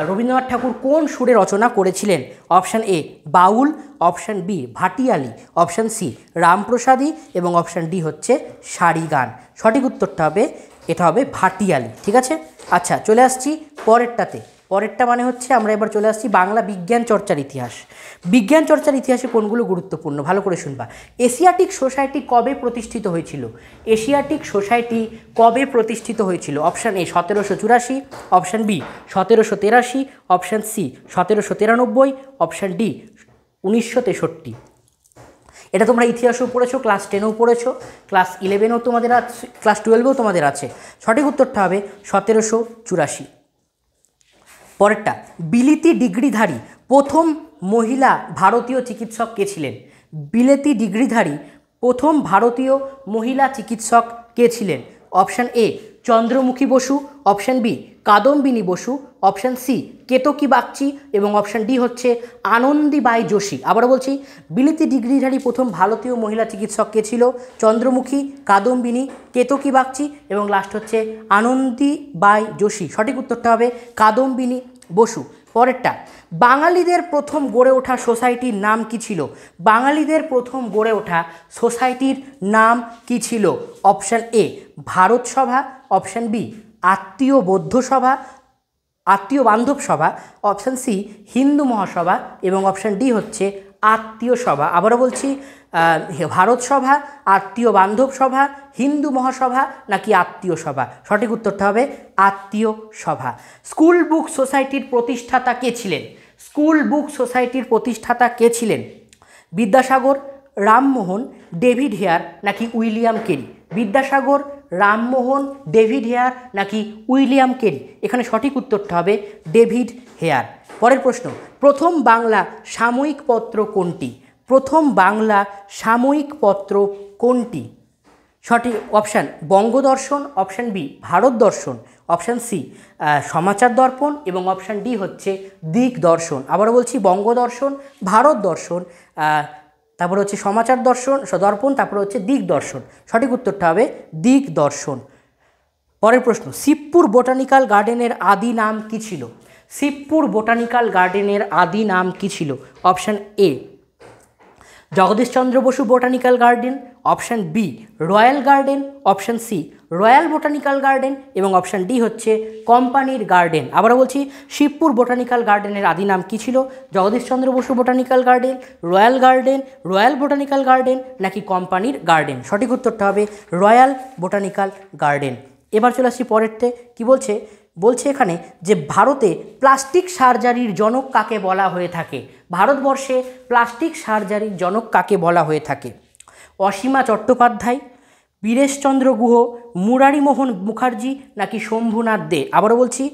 রবীন্দ্রনাথ ঠাকুর কোন সুরে রচনা করেছিলেন? Option A Baul, option B Bhatiali, option C Ramprasadi এবং অপশান ডি হচ্ছে সারি গান। সঠিক উত্তরটা হবে, এটা হবে ভাটিয়ালি। ঠিক আছে। আচ্ছা, চলে আসছি পরেরটাতে। পরেরটা মানে হচ্ছে আমরা এবার চলে আসছি বাংলা বিজ্ঞান চর্চার ইতিহাস। বিজ্ঞান চর্চার ইতিহাসে কোনগুলো গুরুত্বপূর্ণ ভালো করে শুনবা। এশিয়াটিক সোসাইটি কবে প্রতিষ্ঠিত হয়েছিল? এশিয়াটিক সোসাইটি কবে প্রতিষ্ঠিত হয়েছিল? Option A 1784, option B 1783, option C 1793, option D 1963। এটা তোমরা ইতিহাসেও পড়েছো, ক্লাস 10এও পড়েছো, ক্লাস 11এও তোমাদের আছে, ক্লাস 12এও তোমাদের আছে। সঠিক উত্তরটা হবে 1784। পরেরটা, বিলিতি ডিগ্রিধারী প্রথম মহিলা ভারতীয় চিকিৎসক কে ছিলেন? বিলেতি ডিগ্রিধারী প্রথম ভারতীয় মহিলা চিকিৎসক কে ছিলেন? Option A Chandramukhi Basu, option B Kadambini Basu, option C Ketaki Bagchi এবং অপশান ডি হচ্ছে আনন্দীবাই যোশী। আবারও বলছি, বিলিতি ডিগ্রিধারী প্রথম ভারতীয় মহিলা চিকিৎসক কে ছিল? চন্দ্রমুখী, কাদম্বিনী, কেতকী বাগচি এবং লাস্ট হচ্ছে আনন্দীবাই যোশী। সঠিক উত্তরটা হবে কাদম্বিনী বসু। পরেরটা, বাঙালিদের প্রথম গড়ে ওঠা সোসাইটির নাম কি ছিল? বাঙালিদের প্রথম গড়ে ওঠা সোসাইটির নাম কি ছিল? অপশান এ ভারত সভা, অপশান বি আত্মীয় বৌদ্ধ সভা, আত্মীয় বান্ধব সভা, অপশান সি হিন্দু মহাসভা এবং অপশান ডি হচ্ছে আত্মীয় সভা। আবারও বলছি, ভারত সভা, আত্মীয় বান্ধব সভা, হিন্দু মহাসভা নাকি আত্মীয় সভা? সঠিক উত্তরটা হবে আত্মীয় সভা। স্কুল বুক সোসাইটির প্রতিষ্ঠাতা কে ছিলেন? স্কুল বুক সোসাইটির প্রতিষ্ঠাতা কে ছিলেন? বিদ্যাসাগর, রামমোহন, ডেভিড হেয়ার নাকি William Carey? Vidyasagar, Rammohan, David Hare নাকি উইলিয়াম কেরি? এখানে সঠিক উত্তরটা হবে ডেভিড হেয়ার। পরের প্রশ্ন, প্রথম বাংলা সাময়িক পত্র কোনটি? প্রথম বাংলা সাময়িক পত্র কোনটি? সঠিক option Bangadarshan, option B Bharat Darshan, option C সমাচার দর্পণ এবং অপশান ডি হচ্ছে দিগদর্শন। আবারও বলছি, বঙ্গদর্শন, ভারত দর্শন, তারপরে হচ্ছে সমাচার দর্পণ, তারপরে হচ্ছে দিগদর্শন। সঠিক উত্তরটা হবে দিগদর্শন। পরের প্রশ্ন, শিবপুর বোটানিক্যাল গার্ডেনের আদি নাম কি ছিল? শিবপুর বোটানিক্যাল গার্ডেনের আদি নাম কি ছিল? Option A Jagadish Chandra Basu botanical garden, option B royal garden, option C royal botanical garden এবং অপশান ডি হচ্ছে কোম্পানির গার্ডেন। আবারও বলছি, শিবপুর বোটানিক্যাল গার্ডেনের আদি নাম কী ছিল? Jagadish Chandra Basu botanical garden, royal garden, royal botanical garden নাকি কোম্পানির গার্ডেন? সঠিক উত্তরটা হবে রয়্যাল বোটানিক্যাল গার্ডেন। এবার চলে আসছি পরেরতে। কি বলছে? বলছে এখানে যে ভারতে প্লাস্টিক সার্জারির জনক কাকে বলা হয়ে থাকে? ভারতবর্ষে প্লাস্টিক সার্জারির জনক কাকে বলা হয়ে থাকে? অসীমা চট্টোপাধ্যায়, বীরেশচন্দ্র গুহ, মুরারিমোহন মুখার্জি নাকি শম্ভুনাথ দে? আবারও বলছি,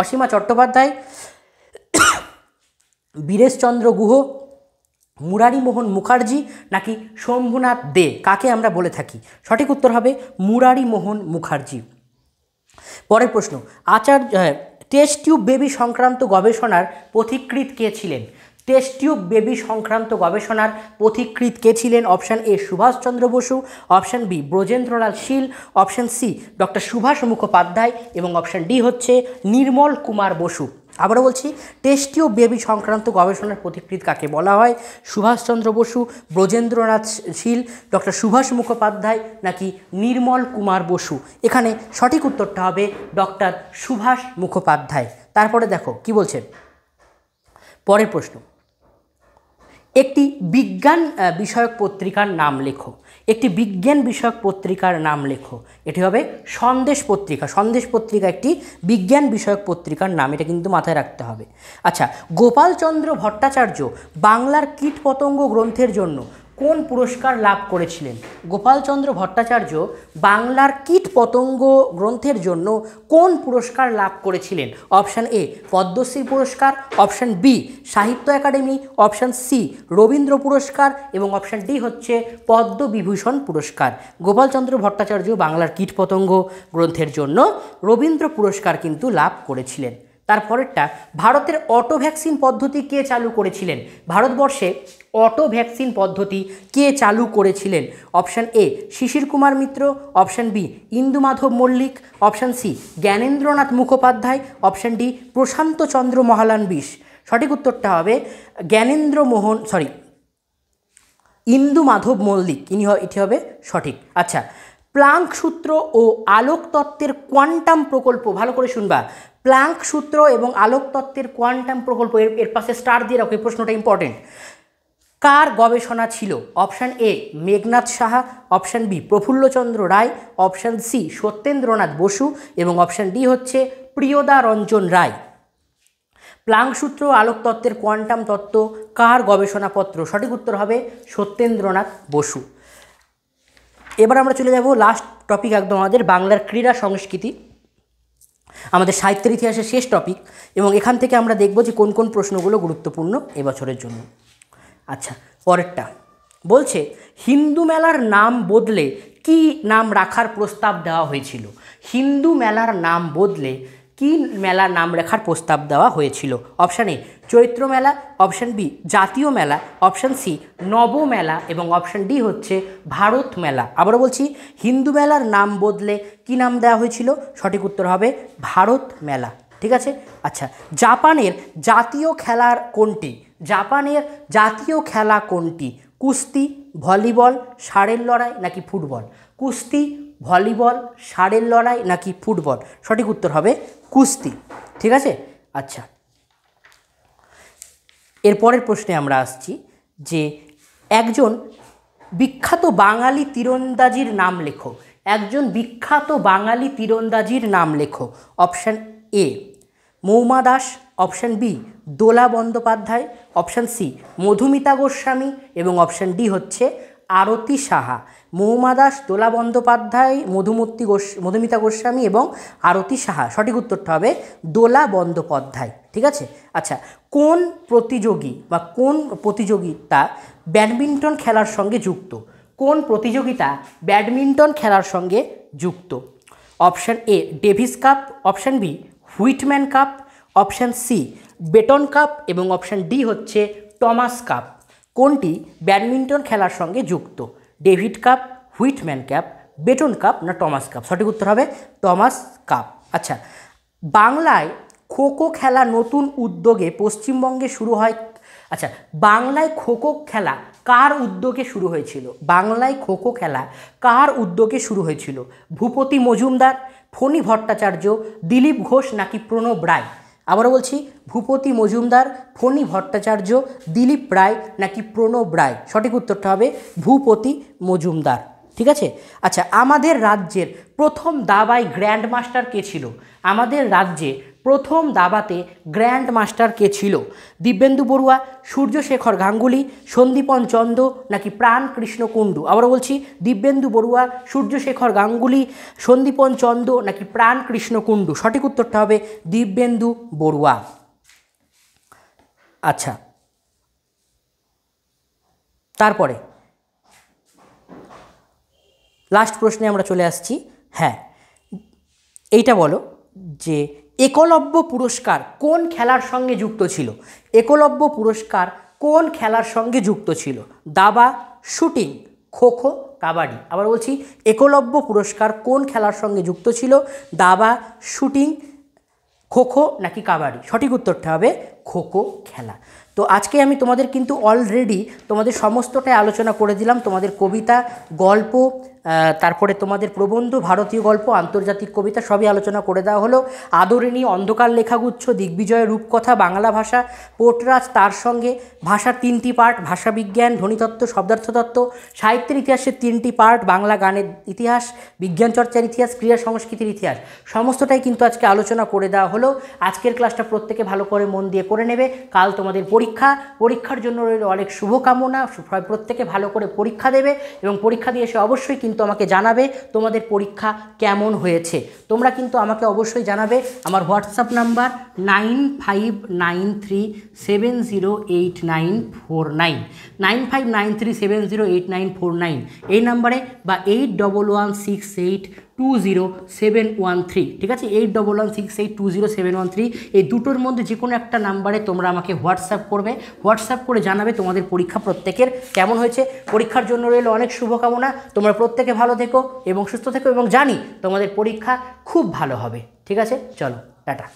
অসীমা চট্টোপাধ্যায়, বীরেশচন্দ্র গুহ, মুরারিমোহন মুখার্জি নাকি শম্ভুনাথ দে? কাকে আমরা বলে থাকি? সঠিক উত্তর হবে মুরারিমোহন মুখার্জি। পরের প্রশ্ন, টেস্ট টিউব বেবি সংক্রান্ত গবেষণার পথিকৃৎ কে ছিলেন? টেস্ট টিউব বেবি সংক্রান্ত গবেষণার পথিকৃৎ কে ছিলেন? Option A Subhash Chandra Bose, option B Brajendralal Seal, option C doctor Subhash Mukhopadhyay এবং অপশান ডি হচ্ছে নির্মল কুমার বসু। আবারও বলছি, টেস্ট টিউব বেবি সংক্রান্ত গবেষণার পথিকৃৎ কাকে বলা হয়? সুভাষচন্দ্র বসু, ব্রজেন্দ্রনাথ শীল, ডক্টর সুভাষ মুখোপাধ্যায় নাকি নির্মল কুমার বসু? এখানে সঠিক উত্তরটা হবে ডক্টর সুভাষ মুখোপাধ্যায়। তারপরে দেখো কি বলছে পরের প্রশ্ন, একটি বিজ্ঞান বিষয়ক পত্রিকার নাম লেখো। একটি বিজ্ঞান বিষয়ক পত্রিকার নাম লেখো। এটি হবে সন্দেশ পত্রিকা। সন্দেশ পত্রিকা একটি বিজ্ঞান বিষয়ক পত্রিকার নাম, এটা কিন্তু মাথায় রাখতে হবে। আচ্ছা, গোপালচন্দ্র ভট্টাচার্য বাংলার কীটপতঙ্গ গ্রন্থের জন্য কোন পুরস্কার লাভ করেছিলেন? গোপালচন্দ্র ভট্টাচার্য বাংলার কীটপতঙ্গ গ্রন্থের জন্য কোন পুরস্কার লাভ করেছিলেন? অপশান এ পদ্মশ্রী পুরস্কার, অপশান বি সাহিত্য একাডেমি, অপশান সি রবীন্দ্র পুরস্কার এবং অপশান ডি হচ্ছে পদ্মবিভূষণ পুরস্কার। গোপালচন্দ্র ভট্টাচার্য বাংলার কীটপতঙ্গ গ্রন্থের জন্য রবীন্দ্র পুরস্কার কিন্তু লাভ করেছিলেন। তারপরেরটা, ভারতের অটো ভ্যাকসিন পদ্ধতি কে চালু করেছিলেন? ভারতবর্ষে অটো ভ্যাকসিন পদ্ধতি কে চালু করেছিলেন? Option A Shishir Kumar Mitra, option B Indumadhab Mallick, option C Gyanendranath Mukhopadhyay, option D Prasanta Chandra Mahalanobis. সঠিক উত্তরটা হবে ইন্দুমাধব মল্লিক। এটি হবে সঠিক। আচ্ছা, প্লাঙ্ক সূত্র ও আলোক তত্ত্বের কোয়ান্টাম প্রকল্প, ভালো করে শুনবা, প্লাঙ্ক সূত্র এবং আলোক তত্ত্বের কোয়ান্টাম প্রকল্প, এর পাশে স্টার দিয়ে রাখো, এই প্রশ্নটা ইম্পর্টেন্ট, কার গবেষণা ছিল? Option A Meghnath Saha, option B Prafulla Chandra Ray, option C Satyendranath Basu এবং অপশান ডি হচ্ছে প্রিয়দা রঞ্জন রায়। প্লাঙ্ক সূত্র আলোক তত্ত্বের কোয়ান্টাম তত্ত্ব কার গবেষণাপত্র? সঠিক উত্তর হবে সত্যেন্দ্রনাথ বসু। এবার আমরা চলে যাব লাস্ট টপিক, একদম আমাদের বাংলার ক্রীড়া সংস্কৃতি, আমাদের সাহিত্যের ইতিহাসের শেষ টপিক, এবং এখান থেকে আমরা দেখব যে কোন কোন প্রশ্নগুলো গুরুত্বপূর্ণ এবছরের জন্য। আচ্ছা, পরেরটা বলছে হিন্দু মেলার নাম বদলে কি নাম রাখার প্রস্তাব দেওয়া হয়েছিল? হিন্দু মেলার নাম বদলে কি মেলার নাম রাখার প্রস্তাব দেওয়া হয়েছিল? অপশান এ চৈত্র মেলা, অপশান বি জাতীয় মেলা, অপশান সি নব মেলা এবং অপশান ডি হচ্ছে ভারত মেলা। আবারও বলছি, হিন্দু মেলার নাম বদলে কি নাম দেওয়া হয়েছিল? সঠিক উত্তর হবে ভারত মেলা। ঠিক আছে। আচ্ছা, জাপানের জাতীয় খেলার কোনটি? জাপানের জাতীয় খেলা কোনটি? কুস্তি, ভলিবল, ষাঁড়ের লড়াই নাকি ফুটবল? কুস্তি, ভলিবল, ষাঁড়ের লড়াই নাকি ফুটবল? সঠিক উত্তর হবে কুস্তি। ঠিক আছে। আচ্ছা, এরপরের প্রশ্নে আমরা আসছি যে একজন বিখ্যাত বাঙালি তীরন্দাজির নাম লেখো। একজন বিখ্যাত বাঙালি তীরন্দাজির নাম লেখো। Option A Mouma Das, option B Dola Bandyopadhyay, option C Madhumita Goswami এবং অপশান ডি হচ্ছে আরতি সাহা। মৌমা দাস, দোলা বন্দ্যোপাধ্যায়, মধুমিতা গোস্বামী এবং আরতি সাহা। সঠিক উত্তরটা হবে দোলা বন্দ্যোপাধ্যায়। ঠিক আছে। আচ্ছা, কোন প্রতিযোগী বা কোন প্রতিযোগিতা ব্যাডমিন্টন খেলার সঙ্গে যুক্ত? কোন প্রতিযোগিতা ব্যাডমিন্টন খেলার সঙ্গে যুক্ত? Option A Davis cup, option B Whitman cup, option C Beighton cup এবং অপশান ডি হচ্ছে টমাস কাপ। কোনটি ব্যাডমিন্টন খেলার সঙ্গে যুক্ত? David cup, Whitman cup, Beighton cup না টমাস কাপ? সঠিক উত্তর হবে টমাস কাপ। আচ্ছা, বাংলায় খো খো খেলা নতুন উদ্যোগে পশ্চিমবঙ্গে শুরু হয়। আচ্ছা, বাংলায় খো খো খেলা কার উদ্যোগে শুরু হয়েছিল? বাংলায় খো খো খেলা কার উদ্যোগে শুরু হয়েছিল? ভূপতি মজুমদার, ফণী ভট্টাচার্য, দিলীপ ঘোষ নাকি প্রণব রায়? আবারও বলছি, ভূপতি মজুমদার, ফণী ভট্টাচার্য, দিলীপ রায় নাকি প্রণব রায়? সঠিক উত্তরটা হবে ভূপতি মজুমদার। ঠিক আছে। আচ্ছা, আমাদের রাজ্যের প্রথম দাবায় গ্র্যান্ড মাস্টার কে ছিল? আমাদের রাজ্যে প্রথম দাবাতে গ্র্যান্ড মাস্টার কে ছিল? দিব্যেন্দু বড়ুয়া, সূর্যশেখর গাঙ্গুলি, সন্দীপন চন্দ নাকি প্রাণকৃষ্ণ কুণ্ডু? আবারও বলছি, দিব্যেন্দু বড়ুয়া, সূর্যশেখর গাঙ্গুলি, সন্দীপন চন্দ নাকি প্রাণকৃষ্ণ কুণ্ডু? সঠিক উত্তরটা হবে দিব্যেন্দু বড়ুয়া। আচ্ছা, তারপরে লাস্ট প্রশ্নে আমরা চলে আসছি। হ্যাঁ, এইটা বলো যে একলব্য পুরস্কার কোন খেলার সঙ্গে যুক্ত ছিল? একলব্য পুরস্কার কোন খেলার সঙ্গে যুক্ত ছিল? দাবা, শুটিং, খো খো, কাবাডি? আবার বলছি, একলব্য পুরস্কার কোন খেলার সঙ্গে যুক্ত ছিল? দাবা, শুটিং, খো খো নাকি কাবাডি? সঠিক উত্তরটা হবে খো খো খেলা। তো আজকে আমি তোমাদের কিন্তু অলরেডি তোমাদের সমস্তটাই আলোচনা করে দিলাম। তোমাদের কবিতা, গল্প, তারপরে তোমাদের প্রবন্ধ, ভারতীয় গল্প, আন্তর্জাতিক কবিতা সবই আলোচনা করে দেওয়া হলো। আদরিণী, অন্ধকার লেখাগুচ্ছ, দিগ্বিজয়, রূপকথা, বাংলা ভাষা, পোটরাজ, তার সঙ্গে ভাষার 3টি পার্ট, ভাষাবিজ্ঞান, ধ্বনিতত্ত্ব, শব্দার্থতত্ত্ব, সাহিত্যের ইতিহাসের 3টি পার্ট, বাংলা গানের ইতিহাস, বিজ্ঞান চর্চার ইতিহাস, ক্রীড়া সংস্কৃতির ইতিহাস, সমস্তটাই কিন্তু আজকে আলোচনা করে দেওয়া হলো। আজকের ক্লাসটা প্রত্যেকে ভালো করে মন দিয়ে করে নেবে। কাল তোমাদের পরীক্ষার জন্য রইল অনেক শুভকামনা। প্রত্যেকে ভালো করে পরীক্ষা দেবে এবং পরীক্ষা দিয়ে এসে অবশ্যই কিন্তু আমাকে জানাবে তোমাদের পরীক্ষা কেমন হয়েছে। তোমরা কিন্তু আমাকে অবশ্যই জানাবে। আমার হোয়াটসঅ্যাপ নাম্বার 9593708949, 9593708949 এই নাম্বারে, বা 8116820713। ঠিক আছে, 8116820713 এই দুটোর মধ্যে যে কোনো একটা নাম্বারে তোমরা আমাকে হোয়াটসঅ্যাপ করবে। হোয়াটসঅ্যাপ করে জানাবে তোমাদের পরীক্ষা প্রত্যেকের কেমন হয়েছে। পরীক্ষার জন্য রইল অনেক শুভকামনা। তোমরা প্রত্যেকে ভালো থেকো এবং সুস্থ থেকো এবং জানি তোমাদের পরীক্ষা খুব ভালো হবে। ঠিক আছে, চলো টাটা।